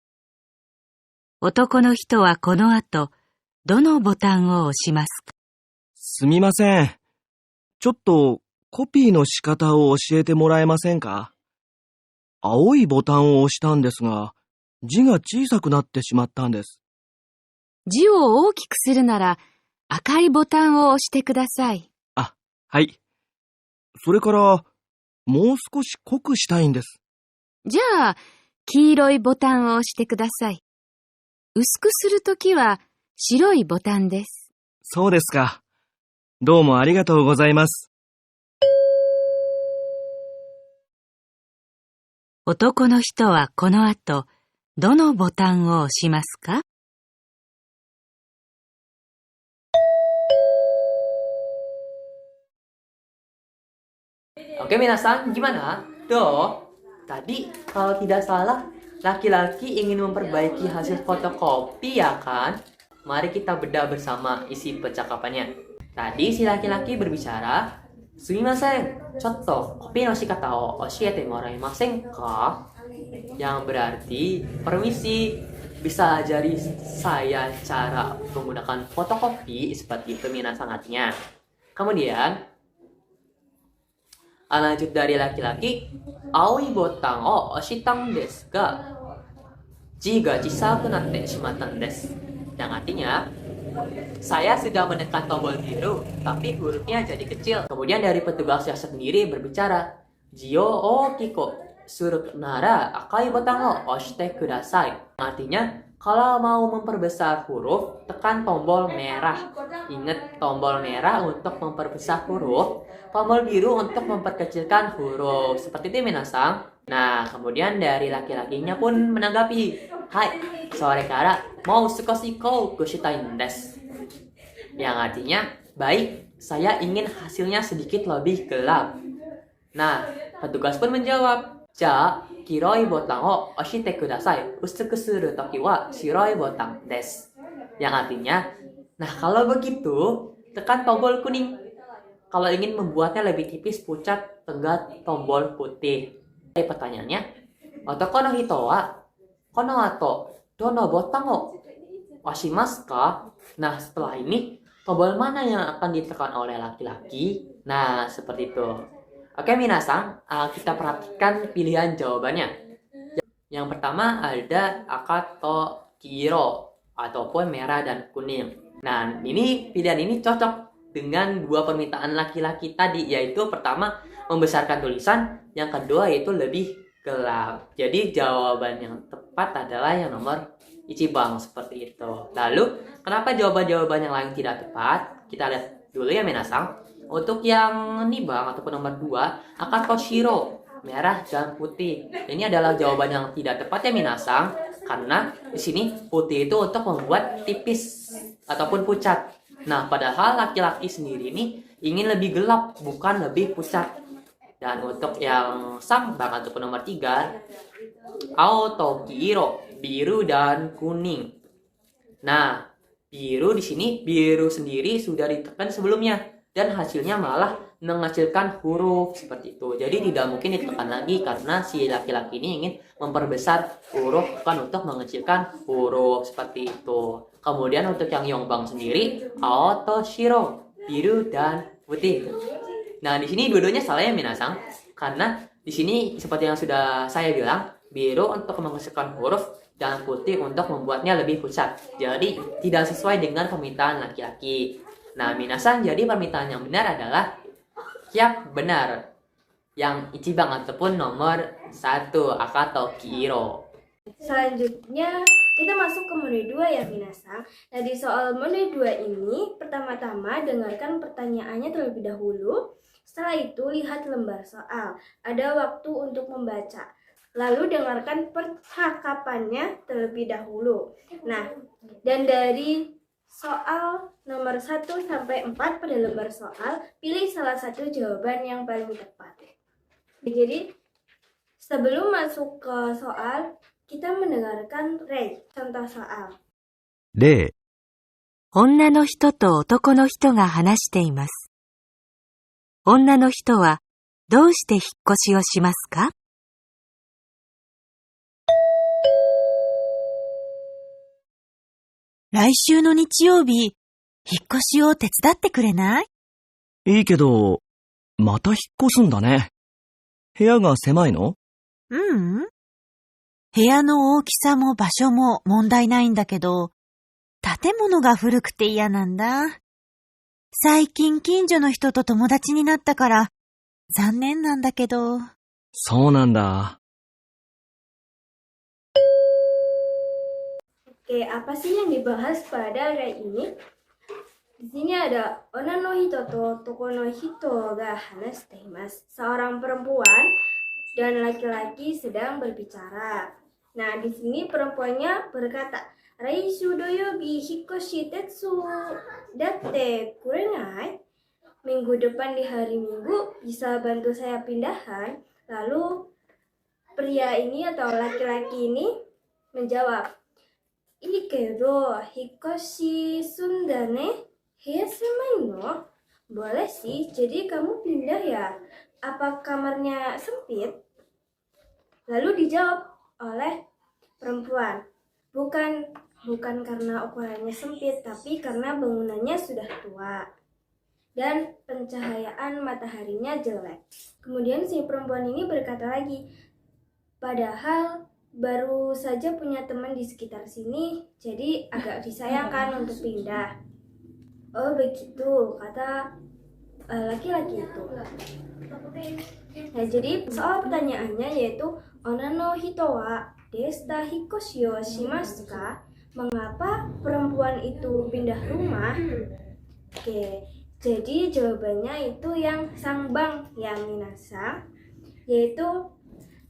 男の人はこの後、どのボタンを押しますか？
すみません。ちょっとコピーの仕方を教えてもらえませんか？青いボタンを押したんですが、字が小さくなってしまったんです。
字を大きくするなら赤いボタンを押してください。
はい。それから、もう少し濃くしたいんです。
じゃあ、黄色いボタンを押してください。薄くするときは白いボタンです。
そうですか。どうもありがとうございます。
男の人はこの後、どのボタンを押しますか？Oke,
minasan, gimana? Tadi kalau tidak salah, laki-laki ingin memperbaiki hasil fotokopi ya kan? Mari kita bedah bersama isi percakapannya. Tadi si laki-laki berbicara, "Sumimasen, chotto kopi no shikata o oshiete moraemasen ka?" Yang berarti, permisi, bisa ajari saya cara menggunakan fotokopi seperti itu minasan artinya. Kemudian, lanjut dari laki-laki, "Aoi botan o oshitang desu ga ji ga chisaku natte shimattan desu." Yang artinya, saya sudah menekan tombol biru, tapi hurufnya jadi kecil. Kemudian dari petugas jasa sendiri berbicara, "Jio o kiko surut nara akai botan o oshite kudasai." Artinya, kalau mau memperbesar huruf, tekan tombol merah. Ingat, tombol merah untuk memperbesar huruf, tombol biru untuk memperkecilkan huruf. Seperti itu, minasan. Nah, kemudian dari laki-lakinya pun menanggapi, "Hai, sore kara mau suko-suko goshitain desu." Yang artinya, baik, saya ingin hasilnya sedikit lebih gelap. Nah, petugas pun menjawab, "Ja, kiroi botan o oshite kudasai. Usuku suru toki wa shiroi botan desu." Yang artinya, nah kalau begitu, tekan tombol kuning. Kalau ingin membuatnya lebih tipis, pucat, tekan tombol putih. Pertanyaannya, "Otoko no hito wa kono ato dono botan o oshimasu ka?" Nah, setelah ini, tombol mana yang akan ditekan oleh laki-laki? Nah, seperti itu. Oke, minasan, kita perhatikan pilihan jawabannya. Yang pertama ada akato kiro, ataupun merah dan kuning. Nah, pilihan ini cocok dengan dua permintaan laki-laki tadi, yaitu pertama membesarkan tulisan, yang kedua yaitu lebih gelap. Jadi jawaban yang tepat adalah yang nomor Ichibang, seperti itu. Lalu, kenapa jawaban-jawaban yang lain tidak tepat? Kita lihat dulu ya, minasan. Untuk yang nibang ataupun nomor 2, akato shiro, merah dan putih. Ini adalah jawaban yang tidak tepat ya, minasan, karena di sini putih itu untuk membuat tipis ataupun pucat. Nah, padahal laki-laki sendiri ini ingin lebih gelap, bukan lebih pucat. Dan untuk yang sambang ataupun nomor 3, auto kiro, biru dan kuning. Nah, biru di sini, biru sendiri sudah ditekan sebelumnya, dan hasilnya malah menghasilkan huruf seperti itu. Jadi tidak mungkin ditekan lagi karena si laki-laki ini ingin memperbesar huruf, bukan untuk mengecilkan huruf seperti itu. Kemudian untuk yang Yongbang sendiri, auto shiro, biru dan putih. Nah, di sini dua-duanya salah ya, minasan, karena di sini seperti yang sudah saya bilang, biru untuk menghasilkan huruf dan putih untuk membuatnya lebih pucat. Jadi tidak sesuai dengan permintaan laki-laki. Nah, minasan, jadi permintaan yang benar adalah siap benar, yang Ichibang ataupun nomor 1, akato kiro.
Selanjutnya kita masuk ke mode 2 ya, minasan. Nah, di soal mode 2 ini, pertama-tama dengarkan pertanyaannya terlebih dahulu. Setelah itu lihat lembar soal. Ada waktu untuk membaca. Lalu dengarkan percakapannya terlebih dahulu. Nah, dan dari soal nomor 1 sampai 4 pada lembar soal, pilih salah satu jawaban yang paling tepat. Jadi, sebelum masuk ke soal, kita mendengarkan contoh soal.
例、女の人と男の人が話しています。女の人はどうして引っ越しをしますか？
来週の日曜日、引っ越しを手伝ってくれない？
いいけど、また引っ越すんだね。部屋が狭いの？
ううん。部屋の大きさも場所も問題ないんだけど、建物が古くて嫌なんだ。最近近所の人と友達になったから、残念なんだけど。
そうなんだ。
Oke, apa sih yang dibahas pada kali ini? Di sini ada Onna no hito to toko no hito ga hanashite imasu. Seorang perempuan dan laki-laki sedang berbicara. Nah, di sini perempuannya berkata, Raishu doyobi hikoshi tetsu datte kurenai. Minggu depan di hari Minggu bisa bantu saya pindahan. Lalu pria ini atau laki-laki ini menjawab, Ikedo hikoshi sundane heisemai no. Boleh sih, jadi kamu pindah ya? Apa kamarnya sempit? Lalu dijawab oleh perempuan, bukan karena ukurannya sempit, tapi karena bangunannya sudah tua dan pencahayaan mataharinya jelek. Kemudian si perempuan ini berkata lagi, padahal baru saja punya teman di sekitar sini, jadi agak disayangkan untuk pindah. Oh begitu, kata laki-laki itu. Nah, jadi soal pertanyaannya yaitu Onna no hito wa deshita hikoshi o shimasu ka? Mengapa perempuan itu pindah rumah? Oke, jadi jawabannya itu yang sangbang ya minasang, yaitu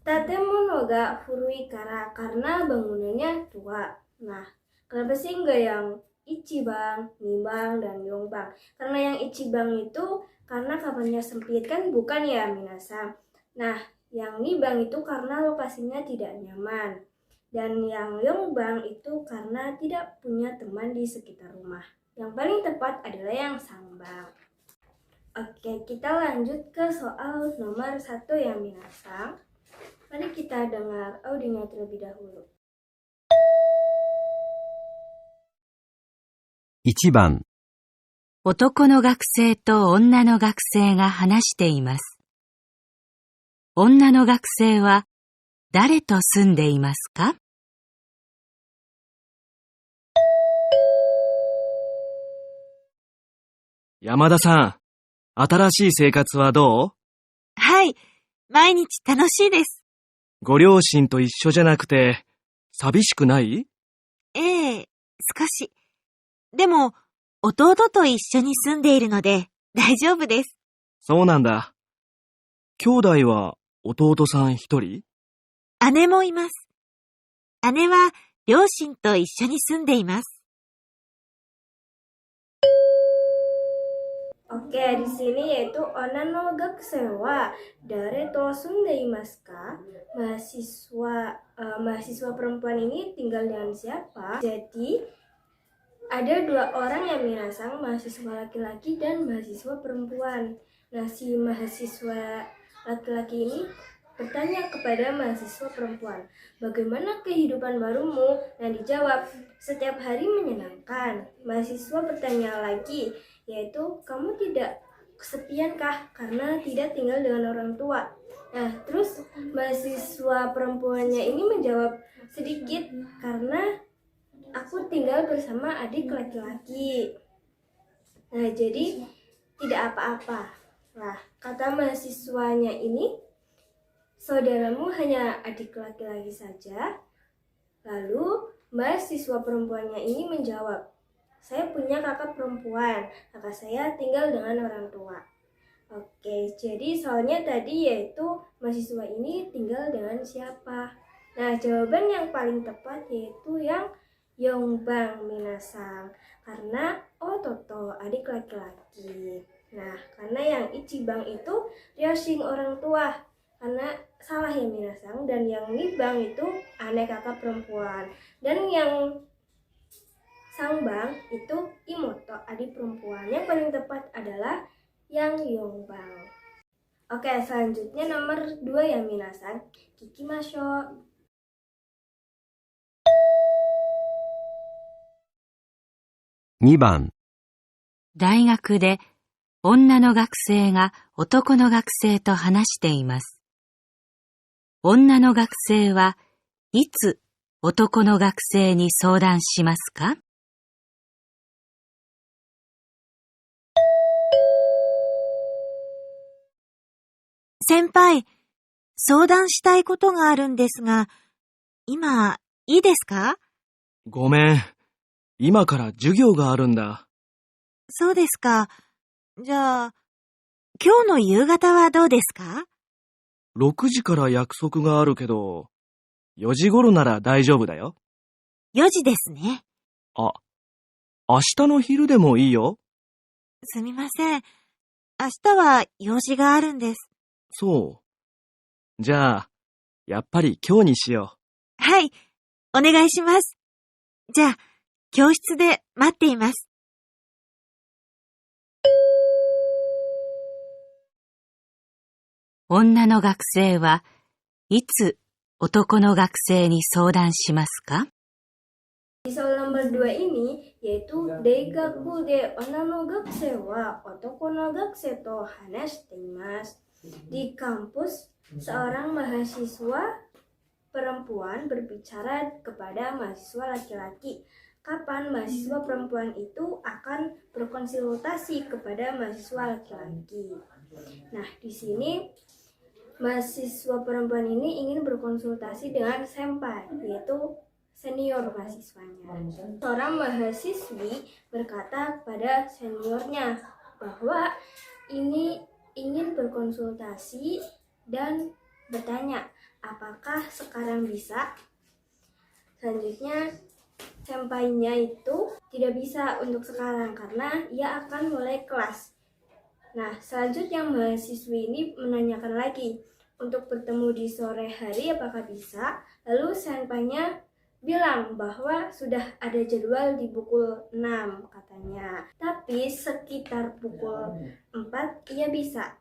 tatemono ga furui kara, karena bangunannya tua. Nah, kenapa sih enggak yang ichibang, nibang, dan yongbang? Karena yang ichibang itu karena kamarnya sempit kan, bukan ya minasang. Nah, yang nibang itu karena lokasinya tidak nyaman. Dan yang yongbang itu karena tidak punya teman di sekitar rumah. Yang paling tepat adalah yang sangbang. Oke, kita lanjut ke soal nomor 1 ya minasang. Mari kita dengar audionya terlebih dahulu.
1番、
男の学生と女の学生が話しています。女の学生は誰と住んでいますか？
山田さん、新しい生活はどう？
はい。毎日楽しいです。
ご両親と一緒じゃなくて、寂しくない？
ええ、少し。でも、弟と一緒に住んでいるので大丈夫です。
そうなんだ。兄弟は弟さん一人？
姉もいます。姉は両親と一緒に住んでいます。
Oke, di sini yaitu Onna no gakusei wa dare to sundeimasu ka? Mahasiswa perempuan ini tinggal dengan siapa? Jadi ada 2 orang yang minasang, mahasiswa laki-laki dan mahasiswa perempuan. Nah, si mahasiswa laki-laki ini bertanya kepada mahasiswa perempuan, bagaimana kehidupan barumu? Nah, dijawab, setiap hari menyenangkan. Mahasiswa bertanya lagi, yaitu kamu tidak kesepiankah karena tidak tinggal dengan orang tua? Nah, terus mahasiswa perempuannya ini menjawab, sedikit karena aku tinggal bersama adik laki-laki. Nah, jadi tidak apa-apa. Nah, kata mahasiswanya ini, saudaramu hanya adik laki-laki saja. Lalu mahasiswa perempuannya ini menjawab, saya punya kakak perempuan, kakak saya tinggal dengan orang tua. Oke, jadi soalnya tadi yaitu mahasiswa ini tinggal dengan siapa? Nah, jawaban yang paling tepat yaitu yang yongbang minasang, karena ototo adik laki-laki. Nah, karena yang ichibang itu ryoshin orang tua, karena salah ya minasang, dan yang nibang itu ane kakak perempuan, dan yang sangbang itu imoto adik perempuan. Yang paling tepat adalah yang yongbang. Oke, selanjutnya nomor 2 ya minasang. Kikimashou.
2番、
大学で女の学生が男の学生と話しています。女の学生はいつ男の学生に相談しますか？
先輩、相談したいことがあるんですが、今、いいですか？
ごめん。今から授業があるんだ。
そうですか。じゃあ、今日の夕方はどうですか
6時から約束があるけど、4時頃なら大丈夫だよ。
？4時ですね。
あ、明日の昼でもいいよ。
すみません。明日は用事があるんです。
そう。じゃあ、やっぱり今日にしよ
はい、お願いします。じゃあ、教室で待っています。
女の学生はいつ男の学生に相談しますか？
Di soal nomor 2 ini, yaitu Deigaku de onna no gakusei wa otoko no gakusei to hanashite imasu. Di kampus, seorang mahasiswa perempuan berbicara kepada mahasiswa laki-laki. Kapan mahasiswa perempuan itu akan berkonsultasi kepada mahasiswa laki-laki? Nah, di sini mahasiswa perempuan ini ingin berkonsultasi dengan senpai, yaitu senior mahasiswanya. Seorang mahasiswi berkata kepada seniornya bahwa ini ingin berkonsultasi dan bertanya, apakah sekarang bisa? Selanjutnya, senpainya itu tidak bisa untuk sekarang karena ia akan mulai kelas. Nah, selanjutnya mahasiswi ini menanyakan lagi untuk bertemu di sore hari apakah bisa. Lalu senpainya bilang bahwa sudah ada jadwal di pukul 6 katanya. Tapi sekitar pukul 4 ia bisa.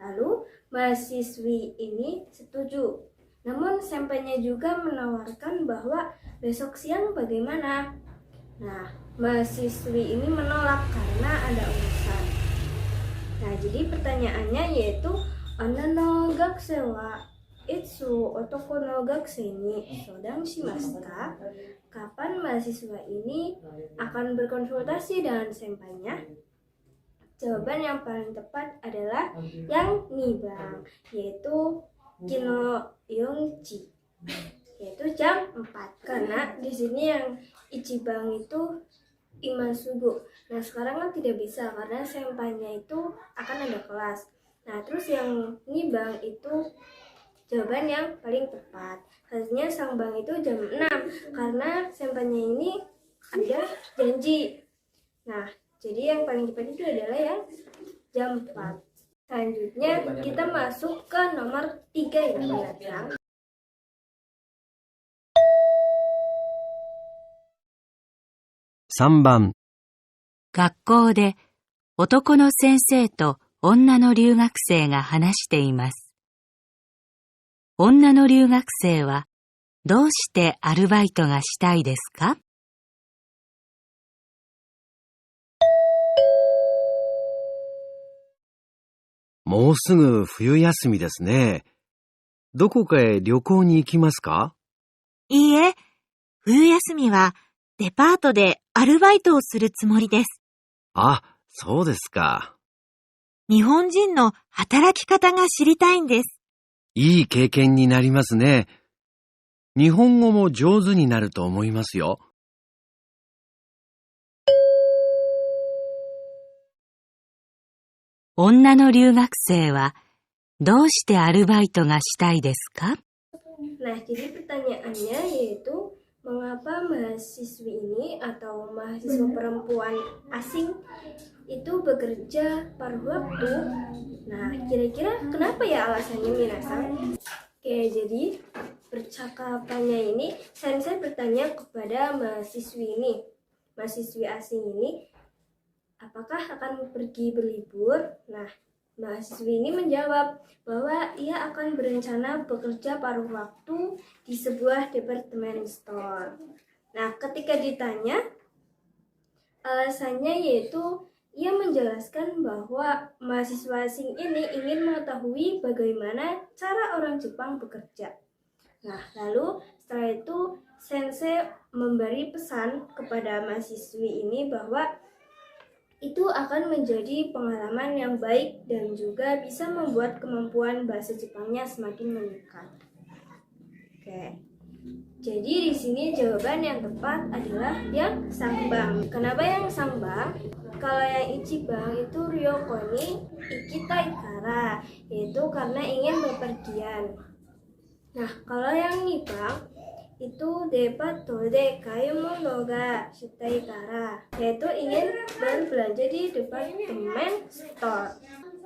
Lalu mahasiswi ini setuju. Namun senpainya juga menawarkan bahwa besok siang bagaimana? Nah, mahasiswi ini menolak karena ada urusan. Nah, jadi pertanyaannya yaitu onna no gakusei wa itsu otoko no gakusei ni soudang shimasu ka? Kapan mahasiswa ini akan berkonsultasi dengan senpainya? Jawaban yang paling tepat adalah yang nibang, yaitu kino yongji, yaitu jam 4. Karena di sini yang ichibang itu imasugu. Nah, sekarang kan tidak bisa karena senpainya itu akan ada kelas. Nah, terus yang nibang itu jawaban yang paling tepat. Harusnya sang bang itu jam 6 karena senpainya ini ada janji. Nah, jadi yang paling cepat itu adalah yang jam 4. Selanjutnya kita masuk ke nomor 3 yang belakang.
3番、
学校で男の先生と女の留学生が話しています。女の留学生はどうしてアルバイトがしたいですか？
もうすぐ冬休みですね。どこかへ旅行に行きますか？
いいえ、冬休みはデパートでアルバイトをするつもりです。
あ、そうですか。
日本人の働き方が知りたいんです。
いい経験になりますね。日本語も上手になると思いますよ。
女の留学生はどうしてアルバイトがしたいですか？
Nah, jadi pertanyaannya yaitu mengapa mahasiswi ini atau mahasiswa perempuan asing itu bekerja paruh waktu? Nah, kira-kira kenapa ya alasannya minasan? Oke, jadi percakapannya ini saya bertanya kepada mahasiswi asing ini, apakah akan pergi berlibur? Nah, mahasiswi ini menjawab bahwa ia akan berencana bekerja paruh waktu di sebuah department store. Nah, ketika ditanya, alasannya yaitu ia menjelaskan bahwa mahasiswa asing ini ingin mengetahui bagaimana cara orang Jepang bekerja. Nah, lalu setelah itu sensei memberi pesan kepada mahasiswi ini bahwa itu akan menjadi pengalaman yang baik dan juga bisa membuat kemampuan bahasa Jepangnya semakin meningkat. Oke. Jadi di sini jawaban yang tepat adalah yang sangbang. Kenapa yang sangbang? Kalau yang ichibang itu ryoko ni ikitai kara, yaitu karena ingin bepergian. Nah, kalau yang nibang itu depato de kayumono ga shitai kara, yaitu ingin berbelanja di departemen store.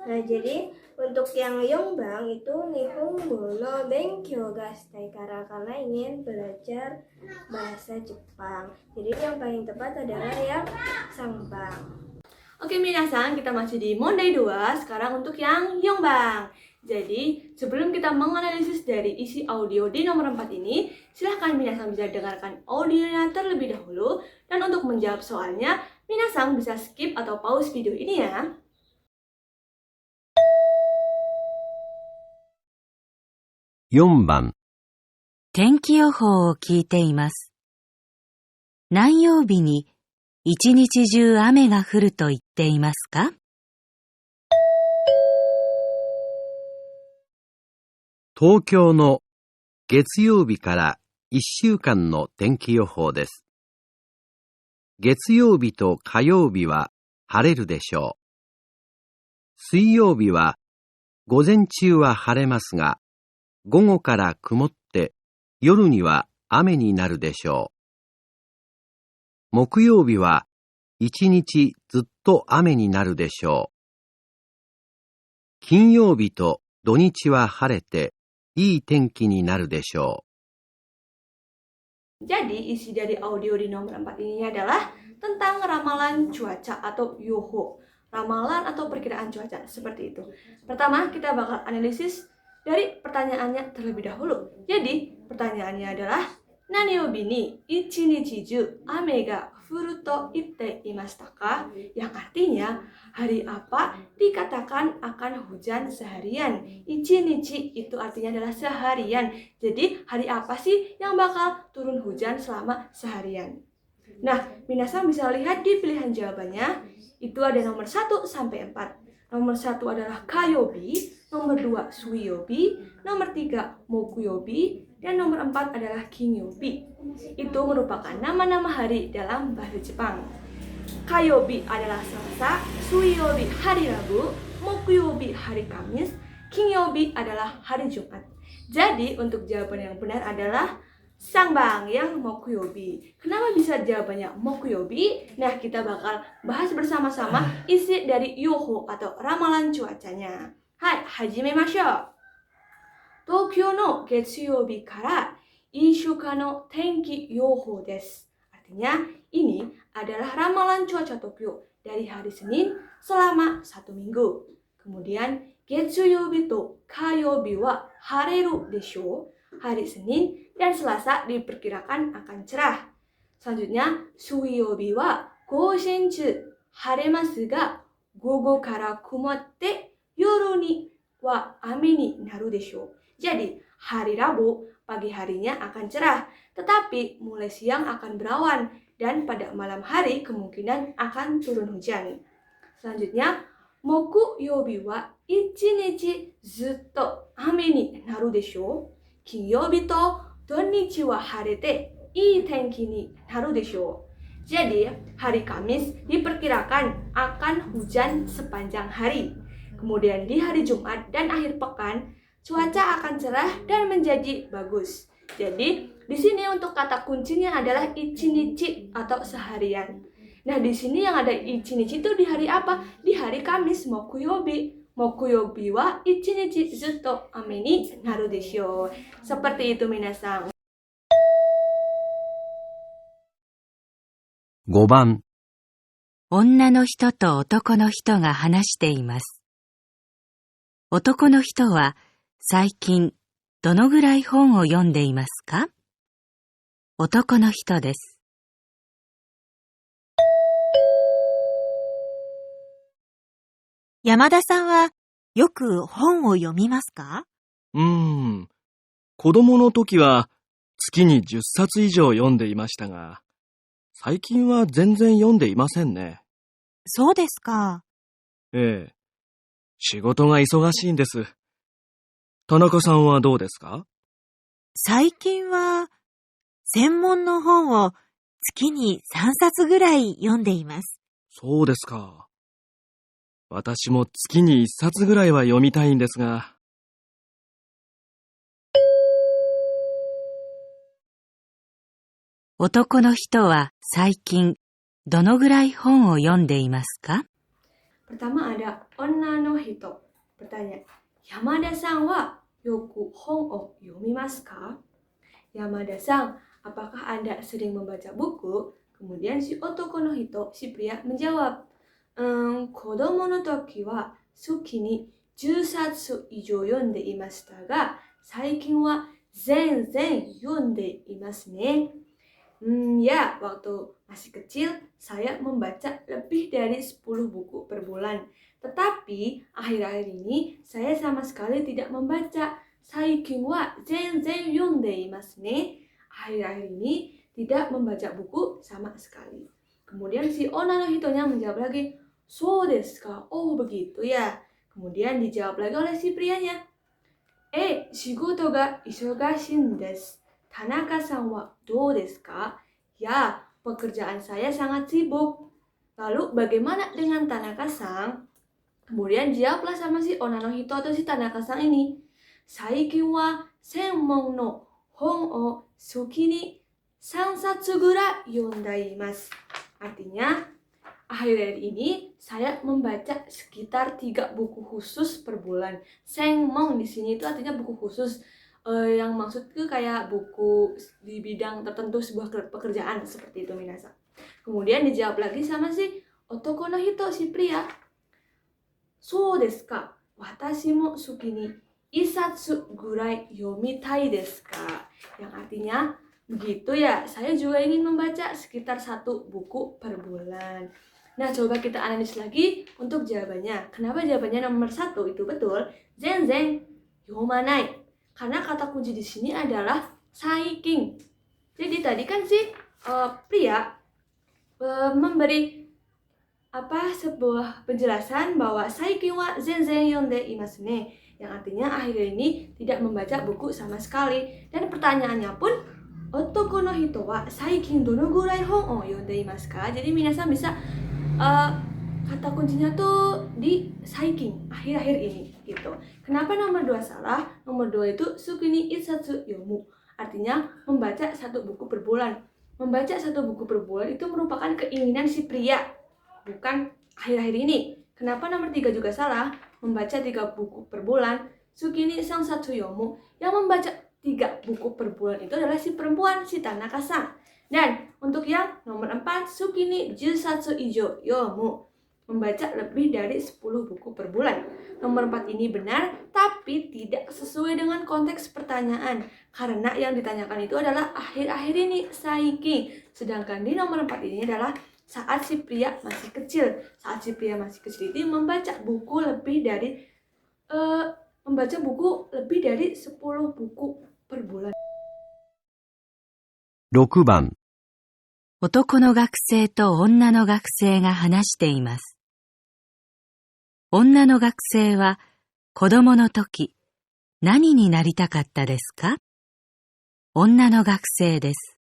Nah, jadi untuk yang yongbang itu nihongo no benkyou ga shitai kara, karena ingin belajar bahasa Jepang. Jadi yang paling tepat adalah yang sangbang.
Oke minasan, kita masih di Mondai 2, sekarang untuk yang Yongbang. Jadi, sebelum kita menganalisis dari isi audio di nomor 4 ini, silahkan minasan bisa dengarkan audionya terlebih dahulu. Dan untuk menjawab soalnya, minasan bisa skip atau pause video ini ya.
4番、
天気予報を聞いています。何曜日に一日中雨が降ると言っていますか？
東京の月曜日から1週間の天気予報です。月曜日と火曜日は晴れるでしょう。水曜日は午前中は晴れますが、午後から曇って夜には雨になるでしょう。木曜日は一日ずっと雨になるでしょう。金曜日と土日は晴れていい天気になるでしょ
う。Jadi, isi dari audio di nomor 4 ini adalah tentang ramalan cuaca atau yoho. Ramalan atau perkiraan cuaca, seperti itu. Pertama, kita bakal analisis dari pertanyaannya terlebih dahulu. Jadi, pertanyaannya adalah Naniyobi ni ichinichi ju ame ga furu to itte imashita ka? Yang artinya, hari apa dikatakan akan hujan seharian. Ichinichi itu artinya adalah seharian. Jadi, hari apa sih yang bakal turun hujan selama seharian? Nah, minasan bisa lihat di pilihan jawabannya. Itu ada nomor 1 sampai 4. Nomor 1 adalah kayobi, nomor 2 suiyobi, nomor 3 mokuyobi, dan nomor 4 adalah kinyobi. Itu merupakan nama-nama hari dalam bahasa Jepang. Kayobi adalah Selasa, suiyobi hari Rabu, mokuyobi hari Kamis, kinyobi adalah hari Jumat. Jadi untuk jawaban yang benar adalah sangbang yang mokuyobi. Kenapa bisa jawabannya mokuyobi? Nah, kita bakal bahas bersama-sama isi dari yoho atau ramalan cuacanya. Hai, hajimemashou. Tokyo no getsuyobi kara 1週間の天気予報です. Artinya, ini adalah ramalan cuaca Tokyo dari hari Senin selama 1 minggu. Kemudian, getsuyobi to kayobi wa hareru deshou. Hari Senin dan Selasa diperkirakan akan cerah. Selanjutnya, suiyobi wa gousenchu haremasu ga gogo kara kumotte yoru ni wa ame ni naru deshou. Jadi, hari Rabu, pagi harinya akan cerah, tetapi mulai siang akan berawan, dan pada malam hari kemungkinan akan turun hujan. Selanjutnya, mokuyobi wa ichinichi zutto ame ni naru deshou. Kinyobi to donichi wa harete ii tenki ni naru deshou. Jadi, hari Kamis diperkirakan akan hujan sepanjang hari. Kemudian di hari Jumat dan akhir pekan, cuaca akan cerah dan menjadi bagus. Jadi, di sini untuk kata kuncinya adalah ichinichi atau seharian. Nah, di sini yang ada ichinichi itu di hari apa? Di hari Kamis, mokuyobi. Mokuyobi wa ichinichi zutto ame ni naru deshou. Seperti itu minasan.
5番、
女の人と男の人が話しています。男の人は最近どのぐらい本を読んでいますか？男の人です。
山田さんはよく本を読みますか？
子供の時は月に10冊以上読んでいましたが、最近は全然読んでいませんね。
そうですか。
ええ。仕事が忙しいんです。田中さんはどうですか？
最近は専門の本を月に3冊ぐらい読んでいます。
そうですか。私も月に1冊ぐらいは読みたいんですが。
男の人は最近どのぐらい本を読んでいますか？
Pertama ada onna no hito. Bertanya, Yamada-san wa yoku hon o yomimasu ka? Yamada-san, apakah Anda sering membaca buku? Kemudian si otoko no hito, si pria menjawab, kodomo no toki wa suki ni 10冊以上読んでいましたが、最近は全然読んでいますね。Ya, waktu masih kecil, saya membaca lebih dari 10 buku per bulan. Tetapi, akhir-akhir ini, saya sama sekali tidak membaca. Saikin wa zenzen yonde imasu ne. Akhir-akhir ini, tidak membaca buku sama sekali. Kemudian si onna no hitonya menjawab lagi, so desu ka? Oh, begitu ya. Kemudian dijawab lagi oleh si prianya. Shigoto ga ishogashin desu. Tanaka-san wa dou desu ka? Ya, pekerjaan saya sangat sibuk. Lalu bagaimana dengan Tanaka-san? Kemudian jawablah sama si onna no hito atau si Tanaka-san ini. Saikin wa senmon no hon o suki ni 3冊ぐらい読んでいます. Artinya, akhir-akhir ini saya membaca sekitar 3 buku khusus per bulan. Senmon di sini itu artinya buku khusus. Yang maksudku kayak buku di bidang tertentu sebuah pekerjaan seperti itu minasa. Kemudian dijawab lagi sama si otoko no hito, si pria. So desu ka? Watashi mo suki ni 1冊ぐらいyomitai desu ka? Yang artinya, begitu ya, saya juga ingin membaca sekitar 1 buku per bulan. Nah, coba kita analisis lagi untuk jawabannya. Kenapa jawabannya nomor 1 itu betul? Zenzen yomanai. Karena kata kunci di sini adalah saikin. Jadi tadi kan si pria memberi sebuah penjelasan bahwa saikin wa zenzen yonde imasu ne, yang artinya akhir ini tidak membaca buku sama sekali. Dan pertanyaannya pun, otoko no hito wa saikin dono gurai hon o yonde imasu ka? Jadi minasan bisa kata kuncinya tuh di saikin, akhir-akhir ini gitu. Kenapa nomor 2 salah? Nomor 2 itu suki ni itsatsu yomu. Artinya membaca 1 buku per bulan. Membaca 1 buku per bulan itu merupakan keinginan si pria, bukan akhir-akhir ini. Kenapa nomor 3 juga salah? Membaca 3 buku per bulan. Suki ni sansatsu yomu. Yang membaca 3 buku per bulan itu adalah si perempuan, si Tanaka-san. Dan untuk yang nomor 4, suki ni 10冊以上yomu. Membaca lebih dari 10 buku per bulan. Nomor 4 ini benar, tapi tidak sesuai dengan konteks pertanyaan. Karena yang ditanyakan itu adalah akhir-akhir ini, saikin. Sedangkan di nomor 4 ini adalah saat si pria masih kecil. Saat si pria masih kecil itu membaca buku lebih dari 10 buku per bulan.
6番、
男の学生と女の学生が話しています。女の学生は子供の時、何になりたかったですか？女の学生です。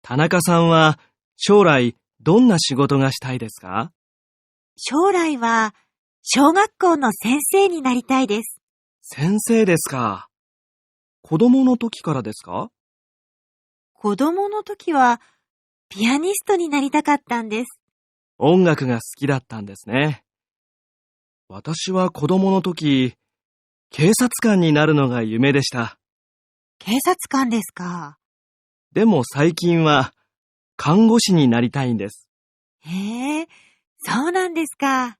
田中さんは将来どんな仕事がしたいですか？
将来は小学校の先生になりたいです。
先生ですか。子供の時からですか？
子供の時はピアニストになりたかったんです。
音楽が好きだったんですね。私は子供の時、警察官になるのが夢でした。
警察官ですか。
でも最近は看護師になりたいんです。
へえ、そうなんですか。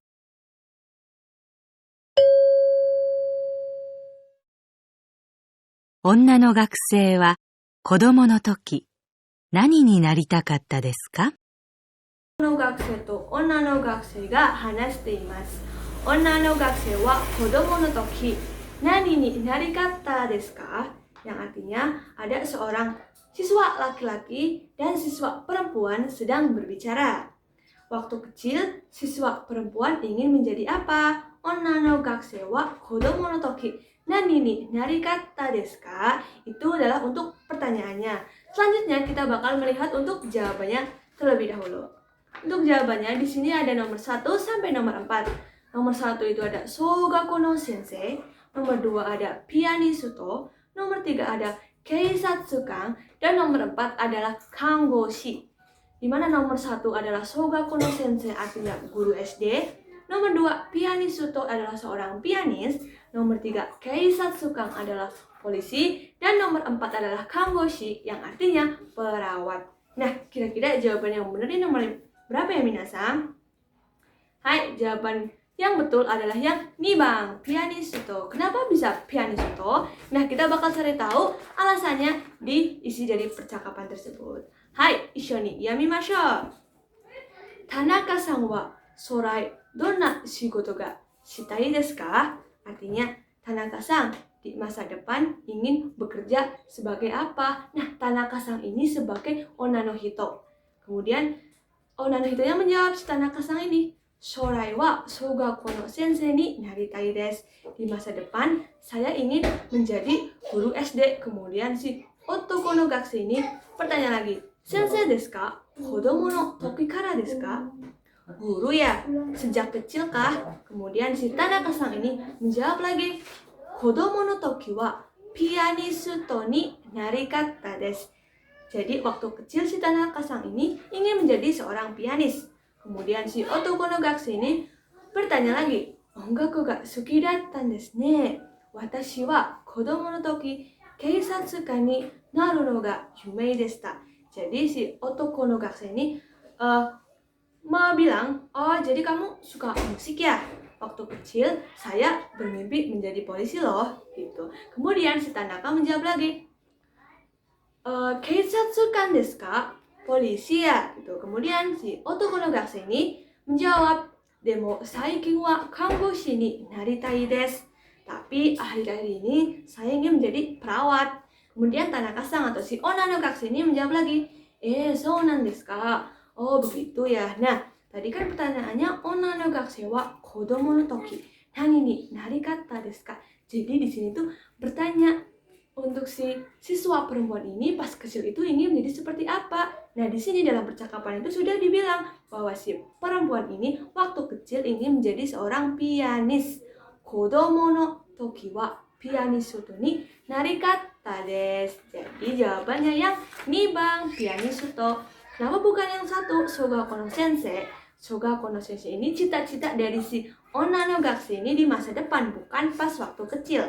女の学生は子供の時、何になりたかったですか？
女の学生と女の学生が話しています。女の学生は子供の時、何になりたかったですか? Yang artinya ada seorang siswa laki-laki dan siswa perempuan sedang berbicara. waktu kecil siswa perempuan ingin menjadi apa? Onna no gakusei wa kodomo no toki nani ni narikatta desu ka? Itu adalah untuk pertanyaannya. Selanjutnya kita bakal melihat untuk jawabannya terlebih dahulu. Untuk jawabannya di sini ada nomor 1 sampai nomor 4. Nomor 1 itu ada Shogako no sensei, nomor 2 ada pianisto, nomor 3 ada keisatsukan, dan nomor 4 adalah kangoshi. Di mana nomor 1 adalah Shogako no sensei artinya guru SD, nomor 2 pianisto adalah seorang pianis, nomor 3 keisatsukan adalah polisi, dan nomor 4 adalah kangoshi yang artinya perawat. Nah, kira-kira jawaban yang benar ini nomor berapa ya minasan? Hai, jawaban yang betul adalah yang nibang, pianisto. Kenapa bisa pianisto? Nah, kita bakal cari tahu alasannya di isi dari percakapan tersebut. Hai, ishoni yamimashou. Tanaka-san wa sorai donna shigoto ga shitai desu ka? Artinya, Tanaka-san di masa depan ingin bekerja sebagai apa? Nah, Tanaka-san ini sebagai onna no hito. Kemudian, onna no hitonya menjawab si Tanaka-san ini, Shorai wa shogakko no sensei ni naritai desu. Di masa depan, saya ingin menjadi guru SD. Kemudian si otoko no gakusei ini bertanya lagi, Sensei desu ka? Kodomo no toki kara desu ka? Guru ya? Sejak kecil kah? Kemudian si Tanaka-san ini menjawab lagi, Kodomo no toki wa pianisto ni narikatta desu. Jadi waktu kecil si Tanaka-san ini ingin menjadi seorang pianis. Kemudian si otoko no gakusei ini bertanya lagi, Ongaku ga suki dattan desu ne. Watashi wa kodomo no toki keisatsukan ni naru no ga yumei deshita. Jadi si otoko no gakusei ini bilang, oh jadi kamu suka musik ya? Waktu kecil saya bermimpi menjadi polisi loh, gitu. Kemudian si Tanaka menjawab lagi, keisatsukan desu ka? Polisi ya, gitu. Kemudian si otoko no gakusei ini menjawab, demo saikin wa kangoshi ni naritai desu. Tapi akhir-akhir ini saya ingin menjadi perawat. Kemudian Tanaka-san atau si onna no gakusei ini menjawab lagi, sou nan desu ka? Oh begitu ya. Nah, tadi kan pertanyaannya onna no gakusei wa kodomo no toki nani ni narikatta desu ka? Jadi di sini tuh bertanya untuk si siswa perempuan ini pas kecil itu ingin menjadi seperti apa. Nah, di sini dalam percakapan itu sudah dibilang bahwa si perempuan ini waktu kecil ingin menjadi seorang pianis. Kodomo no toki wa pianisto ni narikatta desu. Jadi jawabannya yang nibang, pianisto. Kenapa bukan yang satu, Shogako no sensei? Shogako no sensei ini cita-cita dari si onna no gakusei ini di masa depan, bukan pas waktu kecil.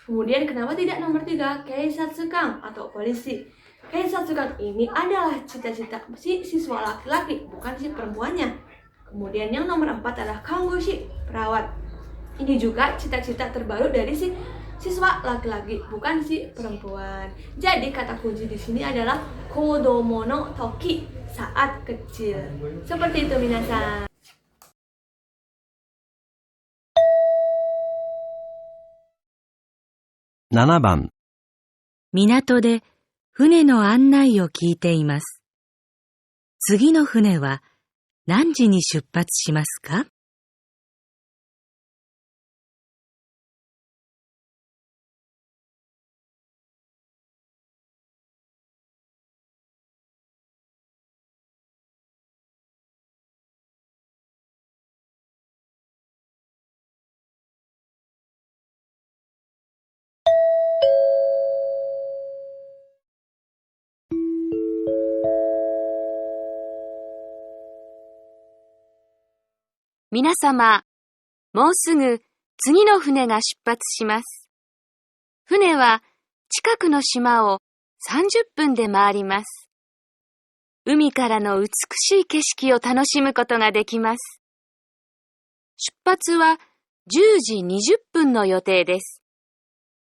Kemudian kenapa tidak nomor 3, keisatsukan atau polisi? Keisatsukan ini adalah cita-cita si siswa laki-laki, bukan si perempuannya. Kemudian yang nomor 4 adalah kangoshi, perawat. Ini juga cita-cita terbaru dari si siswa laki-laki, bukan si perempuan. Jadi kata kunci di sini adalah kodomo no toki, saat kecil. Seperti itu minasan.
(7 番)
港で船の案内を聞いています。次の船は何時に出発しますか？
皆様、もうすぐ次の船が出発します。船は近くの島を30分で回ります。海からの美しい景色を楽しむことができます。出発は10時20分の予定です。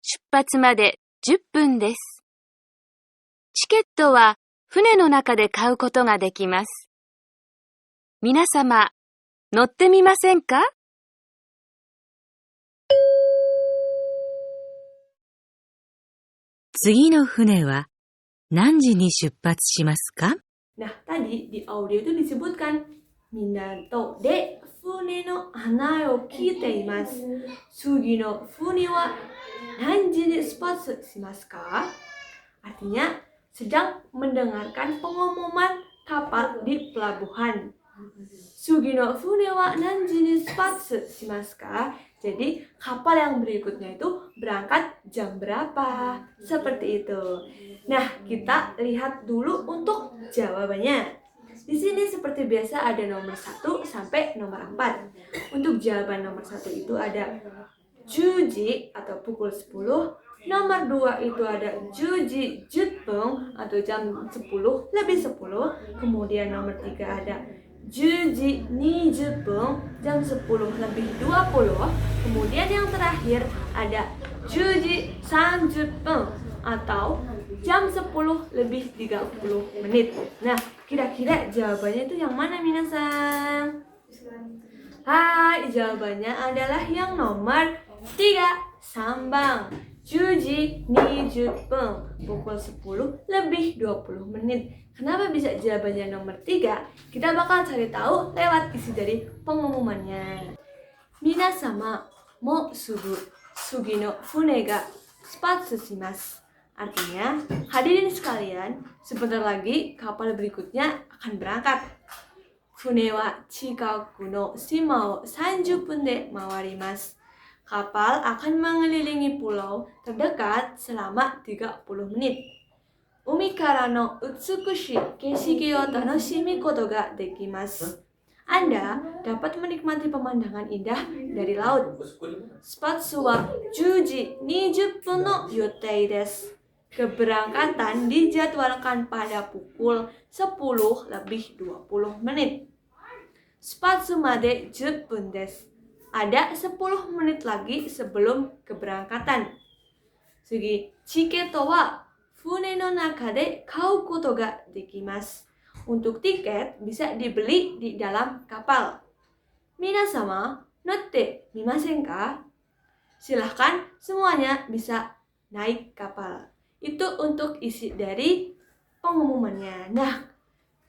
出発まで10分です。チケットは船の中で買うことができます。皆様、乗ってみませんか？
次の船は何時に出発しますか？
Nah, tadi di audio itu disebutkan minato de fune no hanai o kite imasu. Sugi no fune wa nanji ni spatsu shimasu ka? Artinya, sedang mendengarkan pengumuman kapal di pelabuhan. Sugi no fune wa nanji ni spatsu shimasu ka? Jadi, kapal yang berikutnya itu berangkat jam berapa? Seperti itu. Nah, kita lihat dulu untuk jawabannya. Di sini seperti biasa ada nomor 1 sampai nomor 4. Untuk jawaban nomor 1 itu ada juji atau pukul 10. Nomor 2 itu ada juji jutpung atau jam 10 lebih 10. Kemudian nomor 3 ada juji nijupung jam 10 lebih 20. Kemudian yang terakhir ada juji sanjupung atau jam 10 lebih 30 menit. Nah, kira-kira jawabannya itu yang mana minasan? Hai, jawabannya adalah yang nomor 3, sambang. Juji nijupung, pukul 10 lebih 20 menit. Kenapa bisa jawabannya nomor 3? Kita bakal cari tahu lewat isi dari pengumumannya. Minasama mo sugu sugi no fune ga spatsu shimasu. Artinya, hadirin sekalian, sebentar lagi kapal berikutnya akan berangkat. Fune wa chikaku no shima o 30 分で回ります. Kapal akan mengelilingi pulau terdekat selama 30 menit. Umi kara no utsukushi keshiki o tanoshimi koto ga dekimasu. Anda dapat menikmati pemandangan indah dari laut. Spatsu wa 10時20分の予定です. Keberangkatan dijadwalkan pada pukul 10 lebih 20 menit. Spatsu made 10 分です. Ada 10 menit lagi sebelum keberangkatan. Sugi, chiketo wa fune no naka de kau koto ga dekimasu. Untuk tiket bisa dibeli di dalam kapal. Minasama, notte mimasen ka? Silahkan semuanya bisa naik kapal. Itu untuk isi dari pengumumannya. Nah,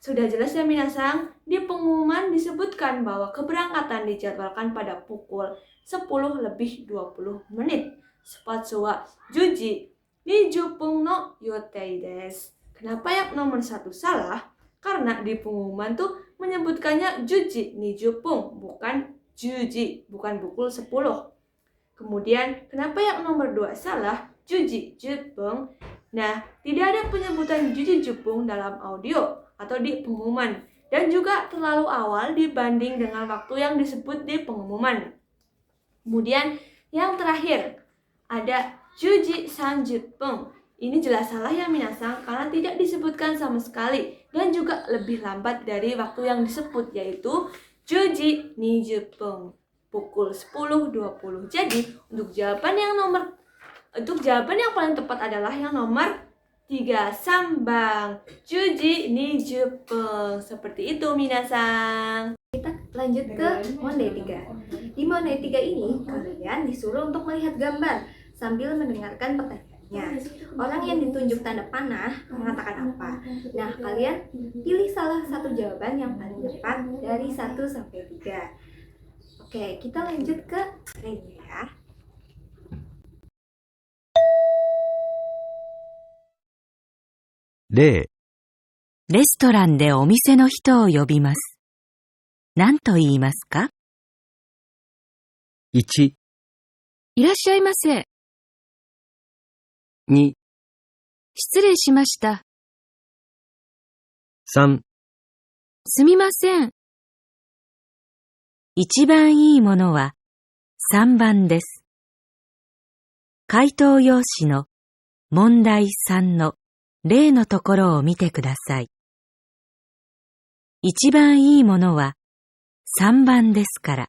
sudah jelas ya minasang? Di pengumuman disebutkan bahwa keberangkatan dijadwalkan pada pukul 10 lebih 20 menit. Spatsu wa juji nijupung no yotei desu. Kenapa yang nomor 1 salah? Karena di pengumuman tuh menyebutkannya juji nijupung, bukan juji, bukan pukul 10. Kemudian, kenapa yang nomor 2 salah? Juji jupung. Nah, tidak ada penyebutan juji jupung dalam audio atau di pengumuman. Dan juga terlalu awal dibanding dengan waktu yang disebut di pengumuman. Kemudian, yang terakhir, ada juji sanjutpung. Ini jelas salah ya minasang karena tidak disebutkan sama sekali dan juga lebih lambat dari waktu yang disebut yaitu juji nijupung, pukul 10.20. Jadi untuk jawaban yang paling tepat adalah yang nomor 3, sambang. Juji nijupung. Seperti itu minasang.
Kita lanjut ke Monday 3. Di Monday 3 ini, kalian disuruh untuk melihat gambar sambil mendengarkan pertanyaannya. Orang yang ditunjuk tanda panah mengatakan apa? Nah, kalian pilih salah satu jawaban yang paling tepat dari 1 sampai 3. Oke, kita lanjut ke lainnya ya.
例、
レストランでお店の人を呼びます。何と言いますか？
1、
いらっしゃいませ。
2、
失礼しました。
3、
すみません。
一番いいものは3番です。回答用紙の問題3の例のところを見てください。一番いいものは3番ですから、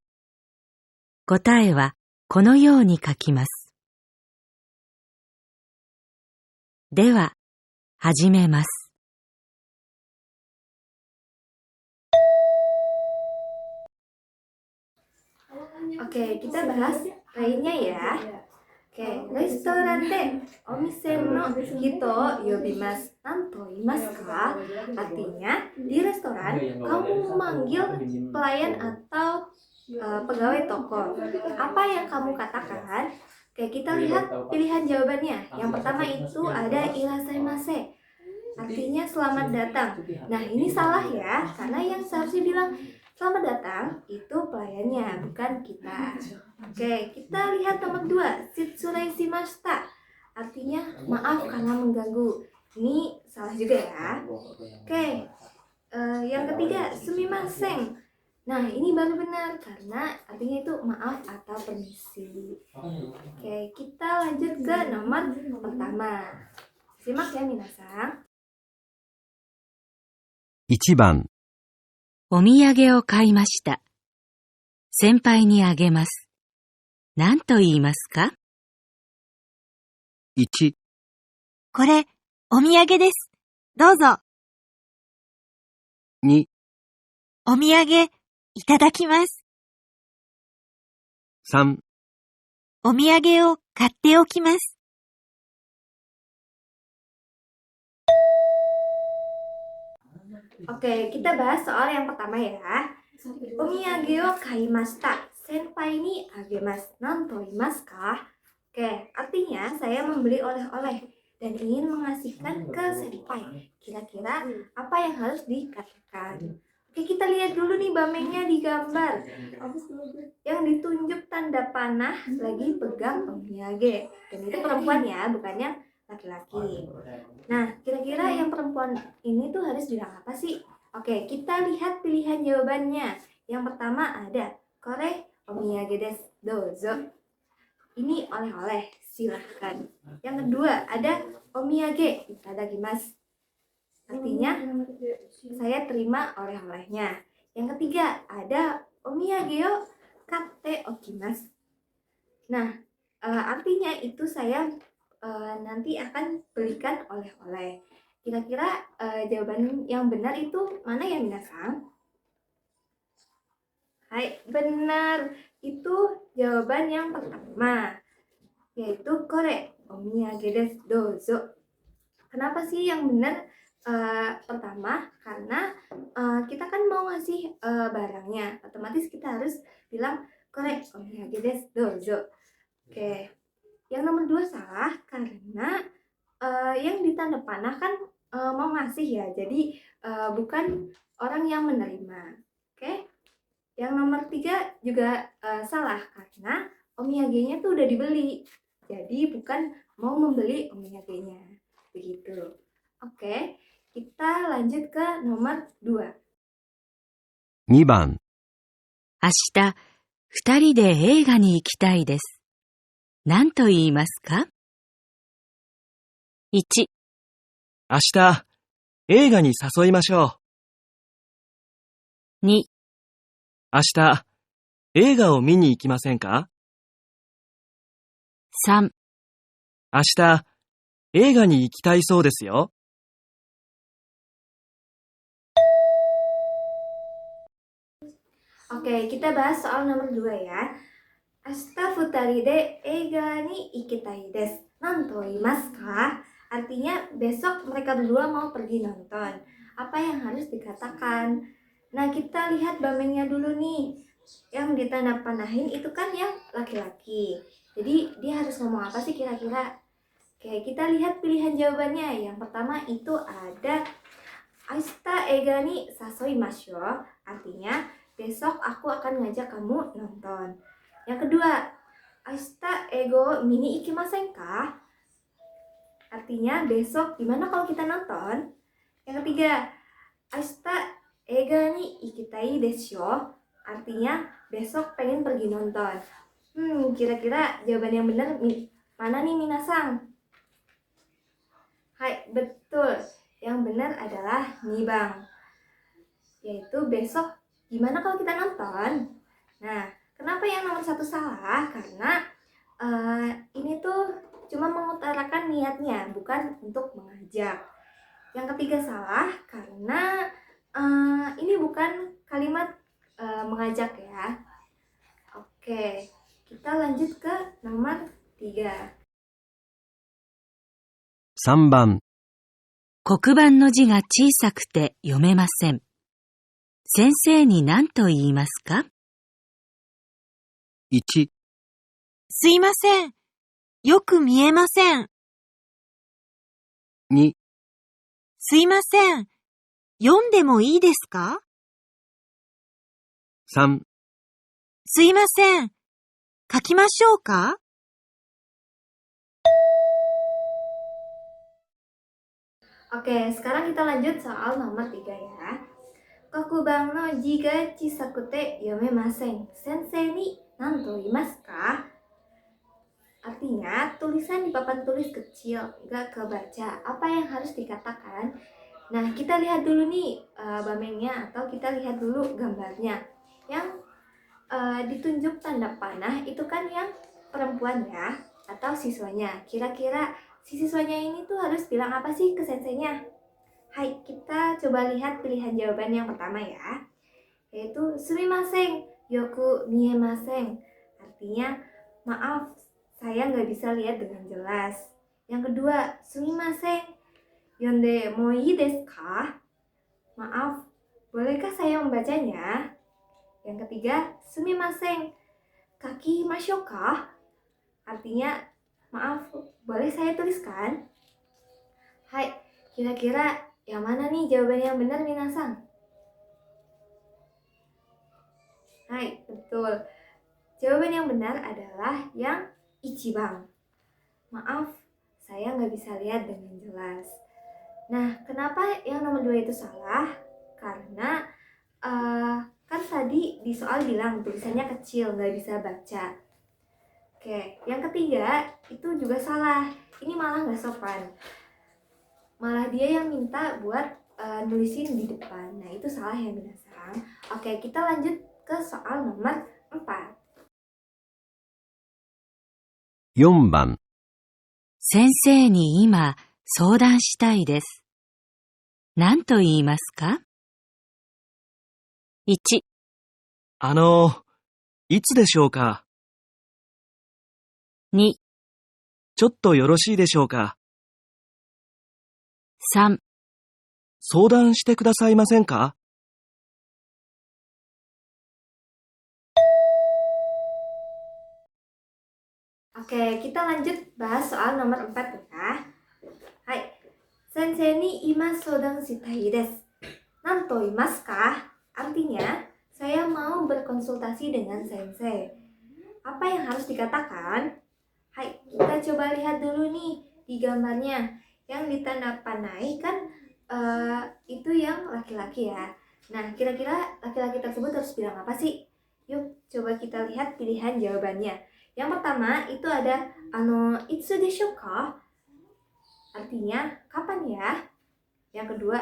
答えはこのように書きます。では、始めます。
Oke, kita bahas lainnya ya.
restoran de omisen no hito yobimasu nanto imasu ka? Artinya, di restoran kamu memanggil pelayan atau pegawai toko. Apa yang kamu katakan? Oke, kita lihat pilihan jawabannya. Yang pertama itu ada irasaimase. Artinya selamat datang. Nah, ini salah ya, karena yang seharusnya bilang selamat datang itu pelayannya, bukan kita. Oke, kita lihat nomor 2, shitsurei shimashita. Artinya maaf karena mengganggu. Ini salah juga ya. Oke, yang ketiga, sumimasen. Nah, ini baru benar karena artinya itu maaf atau permisi. Oke, kita lanjut ke nomor pertama. Simak ya, minasang.
1番、
お土産を買いました。先輩にあげます。何と言いますか？
1、
これ、お土産です。どうぞ。
2、
お土産、いただきます。
3、
お土産を買っておきます。
Oke, kita bahas soal yang pertama ya. Omiyage wo kaimashita. Senpai ni agemasu. Nanto imasu ka? Oke, artinya saya membeli oleh-oleh dan ingin mengasihkan ke senpai. Kira-kira apa yang harus dikatakan? Oke, kita lihat dulu nih bamengnya di gambar. Yang ditunjuk tanda panah lagi pegang omiyage. Dan itu perempuan ya, bukan yang laki-laki. Nah, kira-kira yang perempuan ini tuh harus bilang apa sih? Oke, kita lihat pilihan jawabannya. Yang pertama ada kore omiyage desu, dozo. Ini oleh-oleh, silahkan. Yang kedua ada omiyage, itadakimasu. Artinya, saya terima oleh-olehnya. Yang ketiga ada omiyage o katte okimasu. Nah, artinya itu saya nanti akan belikan oleh-oleh. Kira-kira jawaban yang benar itu mana ya, minasang? Hai, benar. Itu jawaban yang pertama, yaitu kore omiyage desu, dozo. Kenapa sih yang benar pertama? Karena kita kan mau ngasih barangnya, otomatis kita harus bilang kore omiyage desu, dozo. Oke. Yang nomor 2 salah karena yang ditanda panah kan mau ngasih ya, jadi bukan orang yang menerima. Oke. Yang nomor 3 juga salah karena omiyage-nya tuh udah dibeli, jadi bukan mau membeli omiyage-nya. Begitu. Oke, kita lanjut ke nomor 2.
2番、
明日、二人で映画に行きたいです。何と言いますか？ 1、
明日、映画に誘いましょう。
2、
明日、映画を見に行きませんか？
3、
明日、映画に行きたいそうですよ。
Oke, kita bahas soal nomor 2 ya. Ashita futari de eiga ni ikitai desu. Nanto imasu ka? Artinya besok mereka berdua mau pergi nonton. Apa yang harus dikatakan? Nah, kita lihat bamengnya dulu nih. Yang ditanda panahin itu kan yang laki-laki. Jadi dia harus ngomong apa sih kira-kira? Oke, kita lihat pilihan jawabannya. Yang pertama itu ada Ashita eiga ni sasoimasu. Artinya besok aku akan ngajak kamu nonton. Yang kedua, Ashita ego mini ikimasen ka? Artinya besok gimana kalau kita nonton? Yang ketiga, Ashita eiga ni ikitai desu yo. Artinya besok pengen pergi nonton. Kira-kira jawaban yang benar mana nih, minasang? Hai, betul. Yang benar adalah nibang. Yaitu besok gimana kalau kita nonton? Nah, kenapa yang nomor 1 salah? Karena ini tuh cuma mengutarakan niatnya, bukan untuk mengajak. Yang ketiga salah karena ini bukan kalimat mengajak ya. Oke, kita lanjut ke nomor 3.
3番、
黒板の字が小さくて読めません。先生に何と言いますか？
1、
すいません。よく見えません。
2、
すいません。読んでもいいですか？
3、
すいません。書きましょうか？
Oke, sekarang kita lanjut soal nomor 3 ya. Kokubang no jiga chisakute yomemasen. Sensei ni nanto imasu ka? Artinya, tulisan di papan tulis kecil, nggak kebaca. Apa yang harus dikatakan? Nah, kita lihat dulu nih bamennya atau kita lihat dulu gambarnya. Yang ditunjuk tanda panah itu kan yang perempuan ya, atau siswanya. Kira-kira si siswanya ini tuh harus bilang apa sih ke senseinya? Hai, kita coba lihat pilihan jawaban yang pertama ya. Yaitu sumimasen, yoku miemasen. Artinya, maaf, saya nggak bisa lihat dengan jelas. Yang kedua, sumimasen, yonde mo ii desu ka? Maaf, bolehkah saya membacanya? Yang ketiga, sumimasen, kaki mashou ka? Artinya, maaf, boleh saya tuliskan? Hai, kira-kira yang mana nih jawaban yang benar, minasan? Hai, betul. Jawaban yang benar adalah yang ichibang. Maaf, saya nggak bisa lihat dengan jelas. Nah, kenapa yang nomor 2 itu salah? Karena kan tadi di soal bilang tulisannya kecil, nggak bisa baca. Oke, yang ketiga itu juga salah. Ini malah nggak sopan. Malah dia yang minta buat nulisin di depan. Nah, itu salah ya minasang. Oke, kita lanjut ke soal nomor 4.
4番、
先生に今相談したいです。何と言いますか？ 1、
いつでしょうか？
2、
ちょっとよろしいでしょうか？
3、
相談してくださいませんか？
Oke, kita lanjut bahas soal nomor 4 ya. Hai, sensei ni ima sodang shitai desu. Nanto imasu ka? Artinya, saya mau berkonsultasi dengan sensei. Apa yang harus dikatakan? Hai, kita coba lihat dulu nih di gambarnya. Yang ditanda panai kan itu yang laki-laki ya. Nah, kira-kira laki-laki tersebut harus bilang apa sih? Yuk, coba kita lihat pilihan jawabannya. Yang pertama itu ada itsu desho ka? Artinya kapan ya? Yang kedua,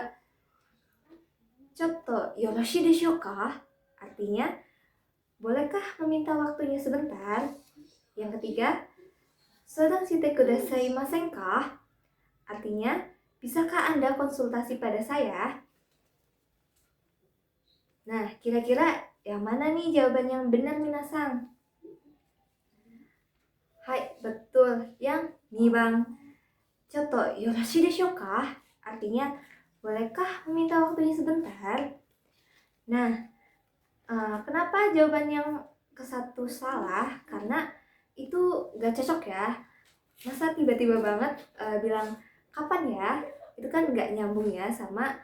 chotto yoroshi desho ka? Artinya bolehkah meminta waktunya sebentar? Yang ketiga, sodang shite kudasai masen ka? Artinya, bisakah Anda konsultasi pada saya? Nah, kira-kira yang mana nih jawaban yang benar, minasang? Hai, betul. Yang 2番. Chotto yoroshi desho ka? Artinya, bolehkah meminta waktunya sebentar? Nah, kenapa jawaban yang ke-1 salah? Karena itu gak cocok ya. Masa tiba-tiba banget bilang kapan ya? Itu kan gak nyambung ya sama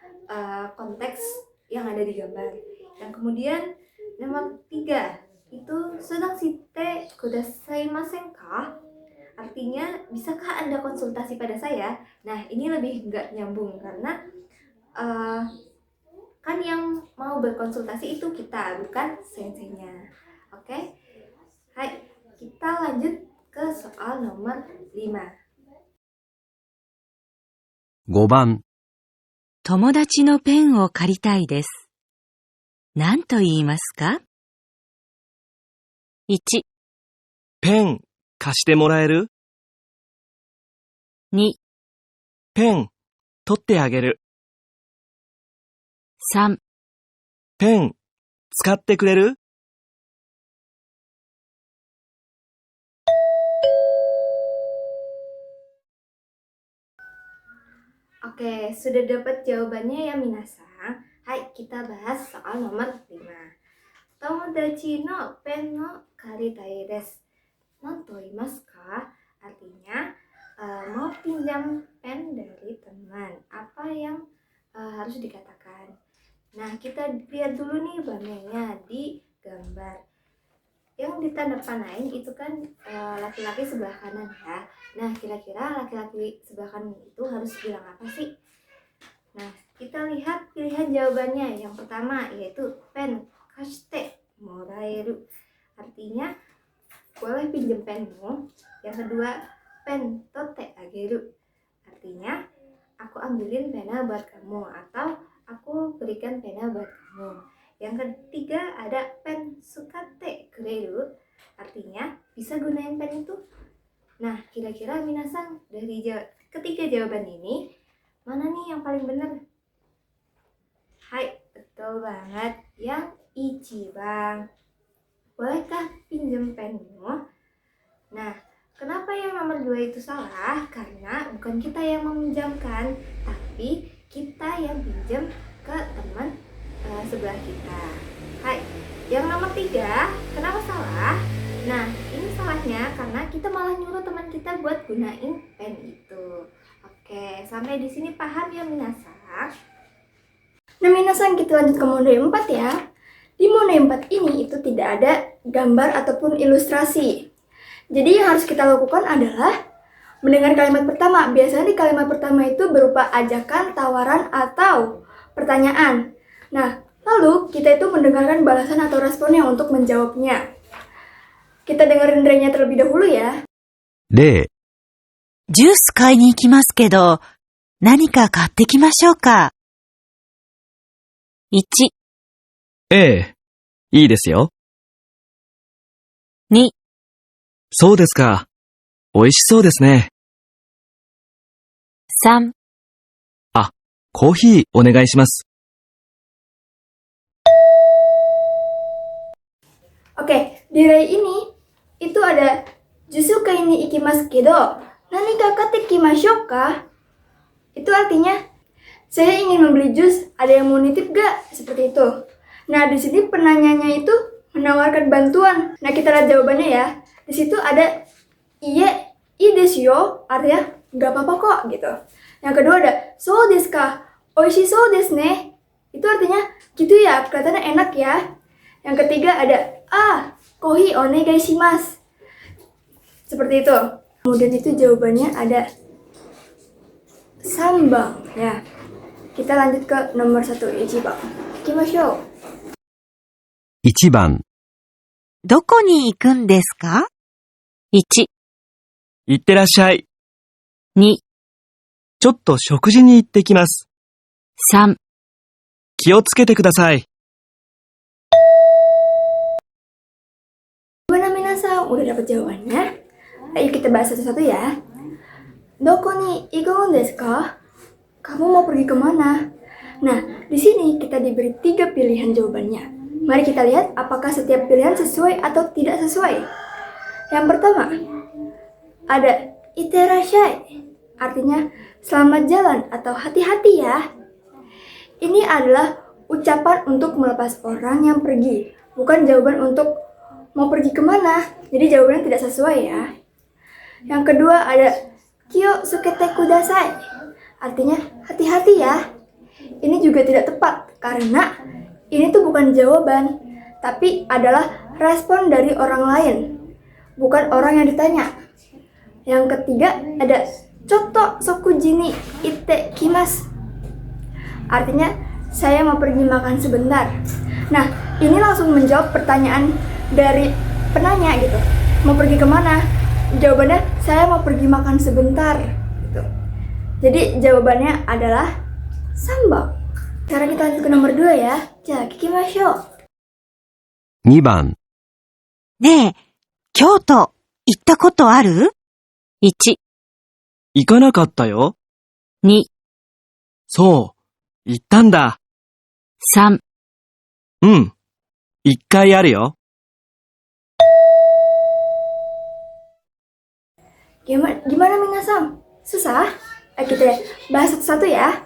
konteks yang ada di gambar. Yang kemudian nomor 3 itu sedang shite kudasai masen ka? Artinya, bisakah Anda konsultasi pada saya? Nah, ini lebih nggak nyambung karena kan yang mau berkonsultasi itu kita, bukan senseinya. Oke? Hai, kita lanjut ke soal nomor 5.
5番、
友達のペンを借りたいです。何と言いますか？ 1、
ペン貸してもらえる？
2、
ペン取ってあげる。
3、
ペン使ってくれる？
Oke, sudah dapat jawabannya ya minasang. Hai, kita bahas soal nomor 5. Tomodachi no pen no karitai desu. No toimasu ka? Artinya, mau pinjam pen dari teman. Apa yang harus dikatakan? Nah, kita lihat dulu nih bamennya di gambar. Yang ditanda panain itu kan laki-laki sebelah kanan ya. Nah, kira-kira laki-laki sebelah kanan itu harus bilang apa sih? Nah, kita lihat pilihan jawabannya. Yang pertama yaitu pen kashite moraeru. Artinya boleh pinjam penmu. Yang kedua pen tote ageru. Artinya aku ambilin pena buat kamu atau aku berikan pena buat kamu. Yang ketiga ada pen sukate kureru, artinya bisa gunain pen itu. Nah, kira-kira minasang dari ketiga jawaban ini, mana nih yang paling benar? Hai, betul banget. Yang ichiban. Bolehkah pinjam penmu? Nah, kenapa yang nomor 2 itu salah? Karena bukan kita yang meminjamkan, tapi kita yang pinjam ke teman sebelah kita. Hai, yang nomor 3, kenapa salah? Nah, ini salahnya karena kita malah nyuruh teman kita buat gunain pen itu. Oke, sampai di sini paham ya minasang? Nah minasang, kita lanjut ke mode 4 ya. Di mode 4 ini itu tidak ada gambar ataupun ilustrasi. Jadi yang harus kita lakukan adalah mendengar kalimat pertama. Biasanya di kalimat pertama itu berupa ajakan, tawaran, atau pertanyaan. Nah, lalu kita itu mendengarkan balasan atau responnya untuk menjawabnya. Kita dengerin Renya terlebih dahulu ya.
例、
ジュース買いに行きますけど、何か買ってきましょうか。
1、
ええ、いいですよ。
2、
そうですか。美味しそうですね。
3、
コーヒーお願いします。
Oke, di rei ini itu ada jusu kai ni ikimasu kedo nani ka kate kimashou ka? Itu artinya saya ingin membeli jus, ada yang mau nitip gak? Seperti itu. Nah, di sini penanyanya itu menawarkan bantuan. Nah, kita lihat jawabannya ya. Di situ ada iye, ii desu yo, artinya gak apa-apa kok gitu. Yang kedua ada sou desu ka? Oishii sou desu ne. Itu artinya gitu ya, kelihatannya enak ya. Yang ketiga ada kohi onegai shimasu. Seperti itu. Kemudian itu jawabannya ada sambang ya. Kita lanjut ke nomor 1, ichiban. Ikimashou.
1番、
どこに行くんですか？
1、
いってらっしゃい。
2、
ちょっと食事に行ってきます。
3、
気をつけてください。
Gimana minasang? Udah dapat jawabannya? Ayo kita bahas satu-satu ya. Doko ni ikun desu ka? Kamu mau pergi kemana? Nah, di sini kita diberi 3 pilihan jawabannya. Mari kita lihat apakah setiap pilihan sesuai atau tidak sesuai. Yang pertama, ada iterashai, artinya selamat jalan atau hati-hati ya. Ini adalah ucapan untuk melepas orang yang pergi, bukan jawaban untuk mau pergi kemana. Jadi jawabannya tidak sesuai ya. Yang kedua ada kyo sukete kudasai, artinya hati-hati ya. Ini juga tidak tepat karena ini tuh bukan jawaban, tapi adalah respon dari orang lain, bukan orang yang ditanya. Yang ketiga ada choto sokuji ni itte kimasu, artinya saya mau pergi makan sebentar. Nah, ini langsung menjawab pertanyaan dari penanya gitu. Mau pergi kemana? Jawabannya saya mau pergi makan sebentar gitu. Jadi jawabannya adalah sambal. Sekarang kita lanjut ke nomor 2 ya. Ja, kikimashou.
2番、
ねえ、京都行ったことある？
1、
行かなかったよ。
2、
そう、行ったんだ。
3、
うん、1回あるよ。
Gimana minasang? Susah? Kita bahas satu-satu ya.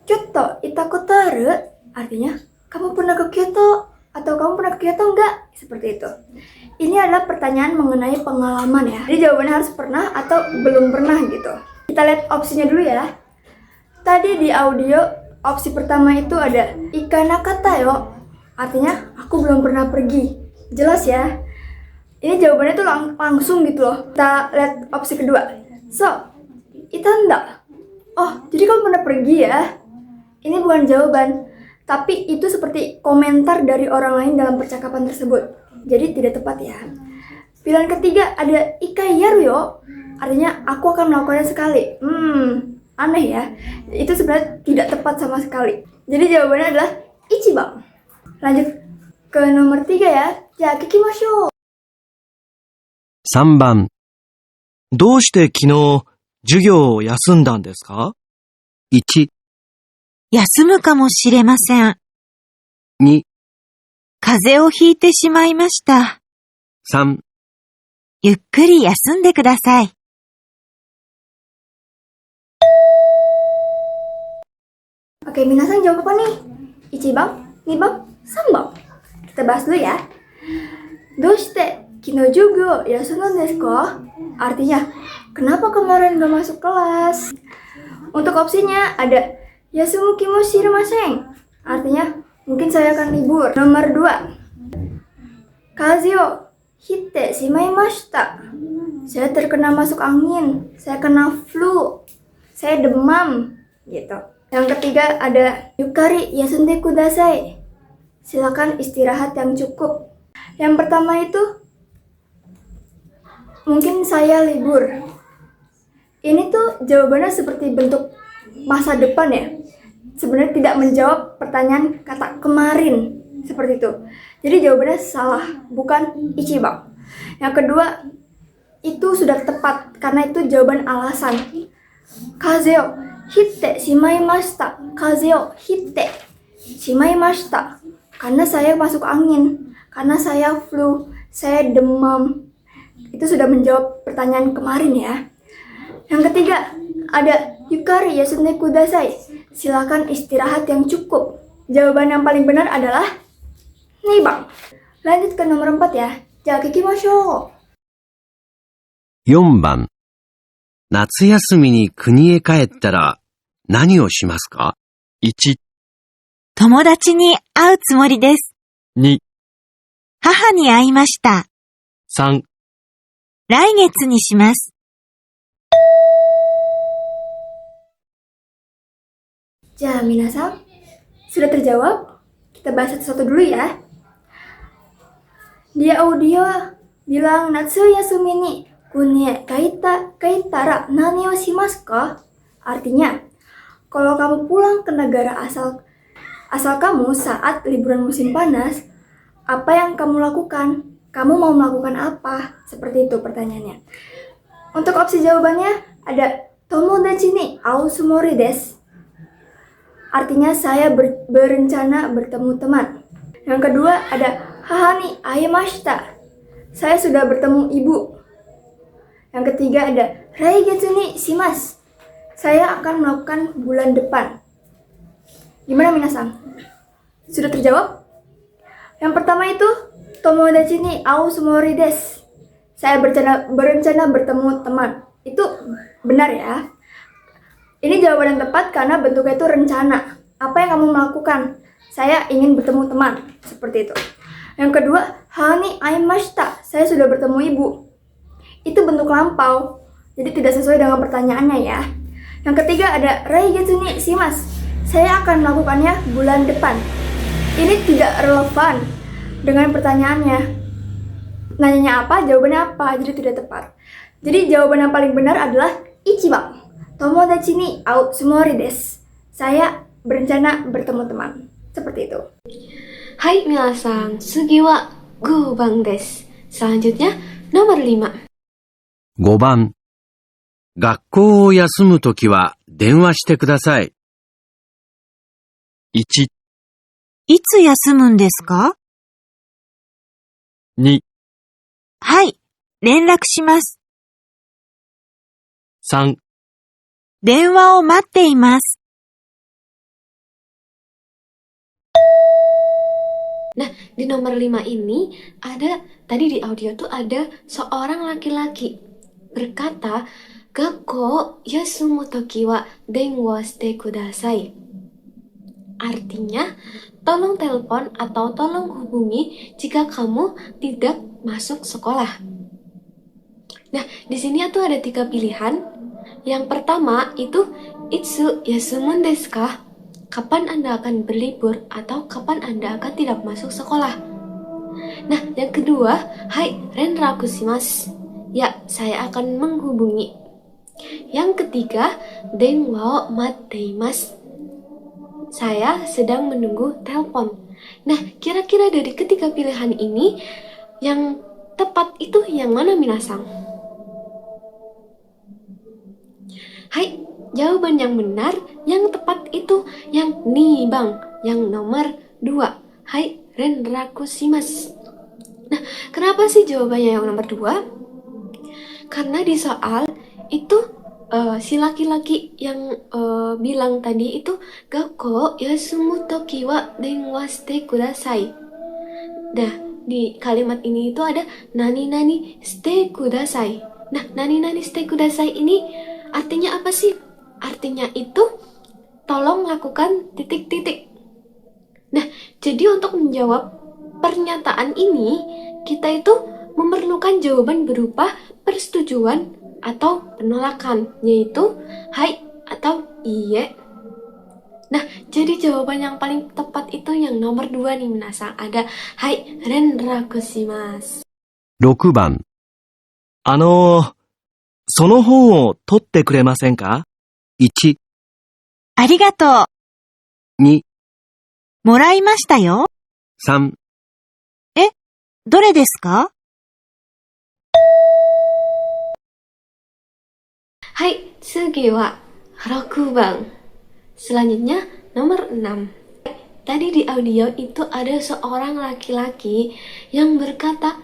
Kyoto itakoto aru artinya kamu pernah ke Kyoto atau kamu pernah ke Kyoto enggak? Seperti itu. Ini adalah pertanyaan mengenai pengalaman ya. Jadi jawabannya harus pernah atau belum pernah gitu. Kita lihat opsinya dulu ya. Tadi di audio opsi pertama itu ada ikanakata yo. Artinya aku belum pernah pergi. Jelas ya. Ini jawabannya tuh langsung gitu loh. Kita lihat opsi kedua. So, itanda. Oh, jadi kamu pernah pergi ya? Ini bukan jawaban, tapi itu seperti komentar dari orang lain dalam percakapan tersebut. Jadi tidak tepat ya. Pilihan ketiga ada ikayaru yo. Artinya aku akan melakukannya sekali. Aneh ya. Itu sebenarnya tidak tepat sama sekali. Jadi jawabannya adalah ichiban. Lanjut ke nomor 3 ya. Ya, kikimashou.
3番、
どうして昨日、授業を休んだんですか？
1、
休むかもしれません。
2、
風邪をひいてしまいました。
3、
ゆっくり休んでください。
Oke, minasan jawab apa nih? Ichiban, Nibang, Sambang. Kita bahas dulu ya. Doshite kino jugo yasunon desu ka? Artinya, kenapa kemarin gak masuk kelas? Untuk opsinya ada yasumu ki mo shirimasen. Artinya, mungkin saya akan libur. Nomor 2. Kaze o hitte shimaimashita. Saya terkena masuk angin. Saya kena flu. Saya demam. Gitu. Yang ketiga ada yukari yasunde kudasai. Silakan istirahat yang cukup. Yang pertama itu mungkin saya libur. Ini tuh jawabannya seperti bentuk masa depan ya. Sebenarnya tidak menjawab pertanyaan kata kemarin. Seperti itu. Jadi jawabannya salah, bukan ichiban. Yang kedua, itu sudah tepat karena itu jawaban alasan. Kazeo hitte shimaimashita. Kazeo hitte shimaimashita. Karena saya masuk angin. Karena saya flu. Saya demam. Itu sudah menjawab pertanyaan kemarin ya. Yang ketiga, ada yukari yasunde kudasai. Silakan istirahat yang cukup. Jawaban yang paling benar adalah Nibang. Lanjut ke nomor 4 ya. Jaga kikimashou.
4番、夏休みに国へ帰ったら何をしますか？
1、
友達に会うつもりです。
2、
母に会いました。
3、
来月にします。
Ja, minasan, sudah terjawab? Kita bahas satu-satu dulu ya. Di audio bilang natsu yasumi ni kunie kaitara nani o shimasu ka? Artinya, kalau kamu pulang ke negara asal kamu saat liburan musim panas, apa yang kamu lakukan? Kamu mau melakukan apa? Seperti itu pertanyaannya. Untuk opsi jawabannya ada tomodachi ni au sumori desu. Artinya saya berencana bertemu teman. Yang kedua ada haha ni aimashita. Saya sudah bertemu ibu. Yang ketiga ada raigetsu ni shimasu. Saya akan melakukan bulan depan. Gimana minasan? Sudah terjawab? Yang pertama itu tomodachi ni au sumori desu. Saya berencana bertemu teman. Itu benar ya. Ini jawaban yang tepat karena bentuknya itu rencana. Apa yang kamu melakukan? Saya ingin bertemu teman. Seperti itu. Yang kedua, hani aimashita. Saya sudah bertemu ibu. Itu bentuk lampau. Jadi tidak sesuai dengan pertanyaannya ya. Yang ketiga ada raigetsu ni shimasu. Saya akan melakukannya bulan depan. Ini tidak relevan dengan pertanyaannya. Nanyanya apa, jawabannya apa. Jadi tidak tepat. Jadi jawaban yang paling benar adalah ichiban. Tomodachi ni au sumori desu. Saya berencana bertemu teman. Seperti itu.
Hai minasan, sugi wa 5番です。Selanjutnya nomor 5.
5番、学校を休むときは電話してください。
1、
いつ休むんですか？
2、
はい、連絡します。
3、
電話を待っています。
Di nomor 5 ini tadi di audio tuh ada seorang laki-laki berkata, Gakko yasumu toki wa denwa shite kudasai. Artinya, tolong telepon atau tolong hubungi jika kamu tidak masuk sekolah. Nah, di sini tuh ada 3 pilihan. Yang pertama itu itsu yasumun desu ka? Kapan Anda akan berlibur atau kapan Anda akan tidak masuk sekolah. Nah, yang kedua, hai renraku shimasu. Ya, saya akan menghubungi. Yang ketiga, denwa o matte imasu. Saya sedang menunggu telepon. Nah, kira-kira dari ketiga pilihan ini, yang tepat itu yang mana minasang? Hai, jawaban yang benar, yang tepat itu yang ni bang, yang nomor 2. Hai, renraku shimasu. Nah, kenapa sih jawabannya yang nomor 2? Karena di soal itu si laki-laki yang bilang tadi itu Gakko yasumu toki wa denwa shite kudasai. Nah, di kalimat ini itu ada nani-nani shite kudasai. Nah, nani-nani shite kudasai ini artinya apa sih? Artinya itu tolong lakukan titik-titik. Nah, jadi untuk menjawab pernyataan ini, kita itu memerlukan jawaban berupa persetujuan atau penolakan, yaitu hai atau iye. Nah, jadi jawaban yang paling tepat itu yang nomor 2 nih minasang. Ada hai renraku shimasu.
6番、
その本を取ってくれませんか？
1、
ありがとう。
2、
もらいましたよ。
3、
どれですか？
Hai, tsugi wa 6番. Selanjutnya nomor 6. Tadi di audio itu ada seorang laki-laki yang berkata,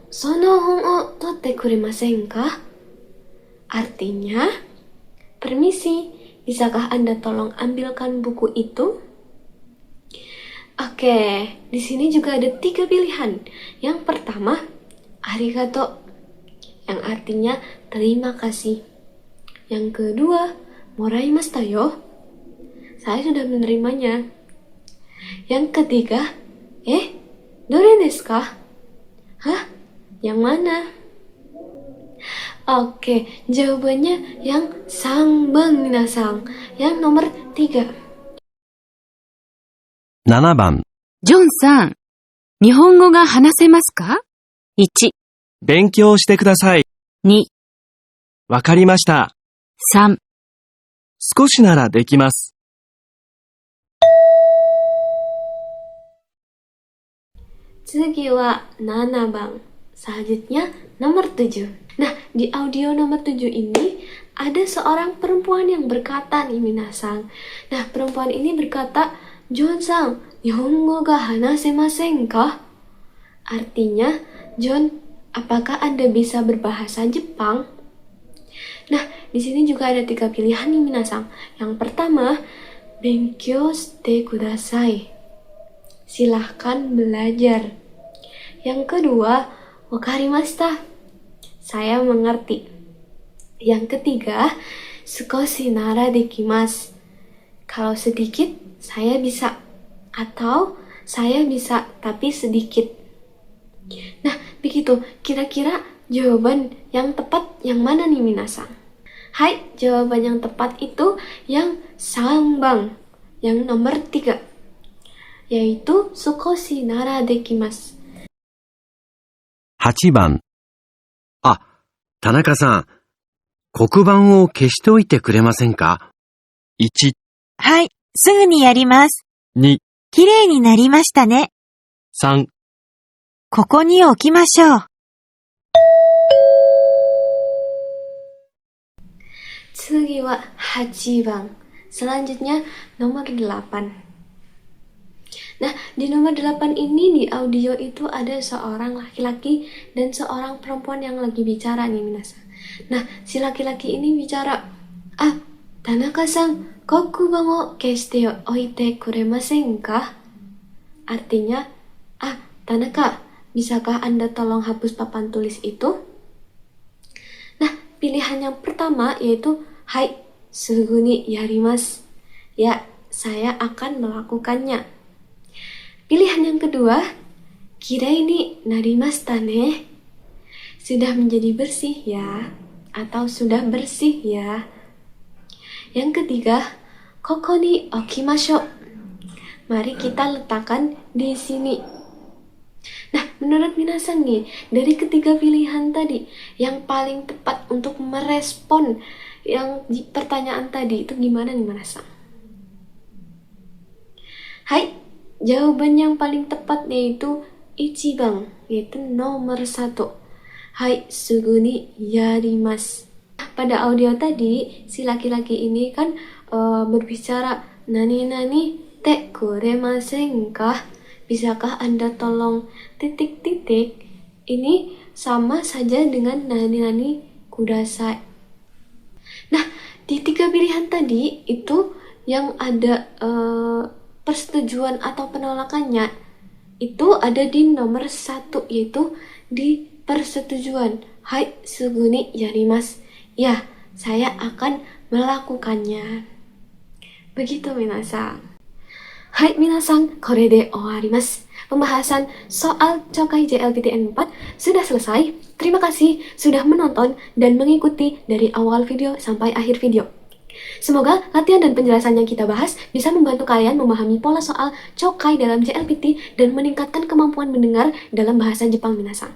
sono hon o totte kuremasen ka? Artinya, permisi, bisakah Anda tolong ambilkan buku itu? Oke, di sini juga ada 3 pilihan. Yang pertama, arigato, yang artinya terima kasih. Yang kedua, moraimashita yo, saya sudah menerimanya. Yang ketiga, dore desu ka? Hah? Yang mana? Oke, jawabannya yang sangbang minasang, yang nomor 3.
7番、
ジョンさん、日本語が話せますか？ 1、
勉強してください。
2、
わかりました。
3。
少しならできます。
次は7番. Selanjutnya nomor 7. Nah, di audio nomor 7 ini ada seorang perempuan yang berkata nih minasang. Nah, perempuan ini berkata, John-san, Nihongo ga hanasemasen ka? Artinya, John, apakah Anda bisa berbahasa Jepang? Nah, di sini juga ada 3 pilihan nih minasang. Yang pertama, benkyou shite kudasai. Silahkan belajar. Yang kedua, wakarimashita. Saya mengerti. Yang ketiga, sukoshi nara dekimasu. Kalau sedikit, saya bisa. Atau saya bisa tapi sedikit. Nah, begitu. Kira-kira jawaban yang tepat yang mana nih minasang? Hai, jawaban yang tepat itu yang sangbang, yang nomor 3. Yaitu sukoshi nara dekimasu.
8番。あ、田中さん、黒板を消しておいてくれませんか？
1、
はい、すぐにやります。
2、
きれいになりましたね。
3。
ここに置きましょう。
次は8番. Selanjutnya nomor 8. Nah, di nomor 8 ini di audio itu ada seorang laki-laki dan seorang perempuan yang lagi bicara nih minasa. Nah, si laki-laki ini bicara, あ、田中さん、黒板を消しておいてくれませんか? Artinya, Tanaka, bisakah Anda tolong hapus papan tulis itu? Nah, pilihan yang pertama yaitu Hai, sugu ni yarimasu. Ya, saya akan melakukannya. Pilihan yang kedua, Kirei ni narimashita ne. Sudah menjadi bersih ya, atau sudah bersih ya. Yang ketiga, Koko ni okimashou. Mari kita letakkan di sini. Nah, menurut minasan nih, dari ketiga pilihan tadi, yang paling tepat untuk merespon yang di pertanyaan tadi itu gimana nih minasan? Hai, jawaban yang paling tepat yaitu ichiban, yaitu nomor 1. Hai, sugu ni yarimasu. Pada audio tadi, si laki-laki ini kan berbicara nani-nani te kuremasen ka? Bisakah Anda tolong titik-titik? Ini sama saja dengan nani-nani kudasai. Nah, di 3 pilihan tadi itu yang ada persetujuan atau penolakannya itu ada di nomor 1, yaitu di persetujuan. Hai, sugu ni yarimasu. Ya, saya akan melakukannya. Begitu minasan. Hai minasan, kore de owarimasu. Pembahasan soal Chokai JLPTN 4 sudah selesai. Terima kasih sudah menonton dan mengikuti dari awal video sampai akhir video. Semoga latihan dan penjelasan yang kita bahas bisa membantu kalian memahami pola soal Chokai dalam JLPT dan meningkatkan kemampuan mendengar dalam bahasa Jepang minasan.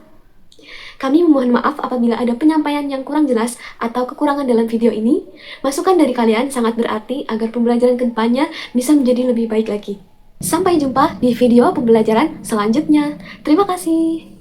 Kami memohon maaf apabila ada penyampaian yang kurang jelas atau kekurangan dalam video ini. Masukan dari kalian sangat berarti agar pembelajaran kedepannya bisa menjadi lebih baik lagi. Sampai jumpa di video pembelajaran selanjutnya. Terima kasih.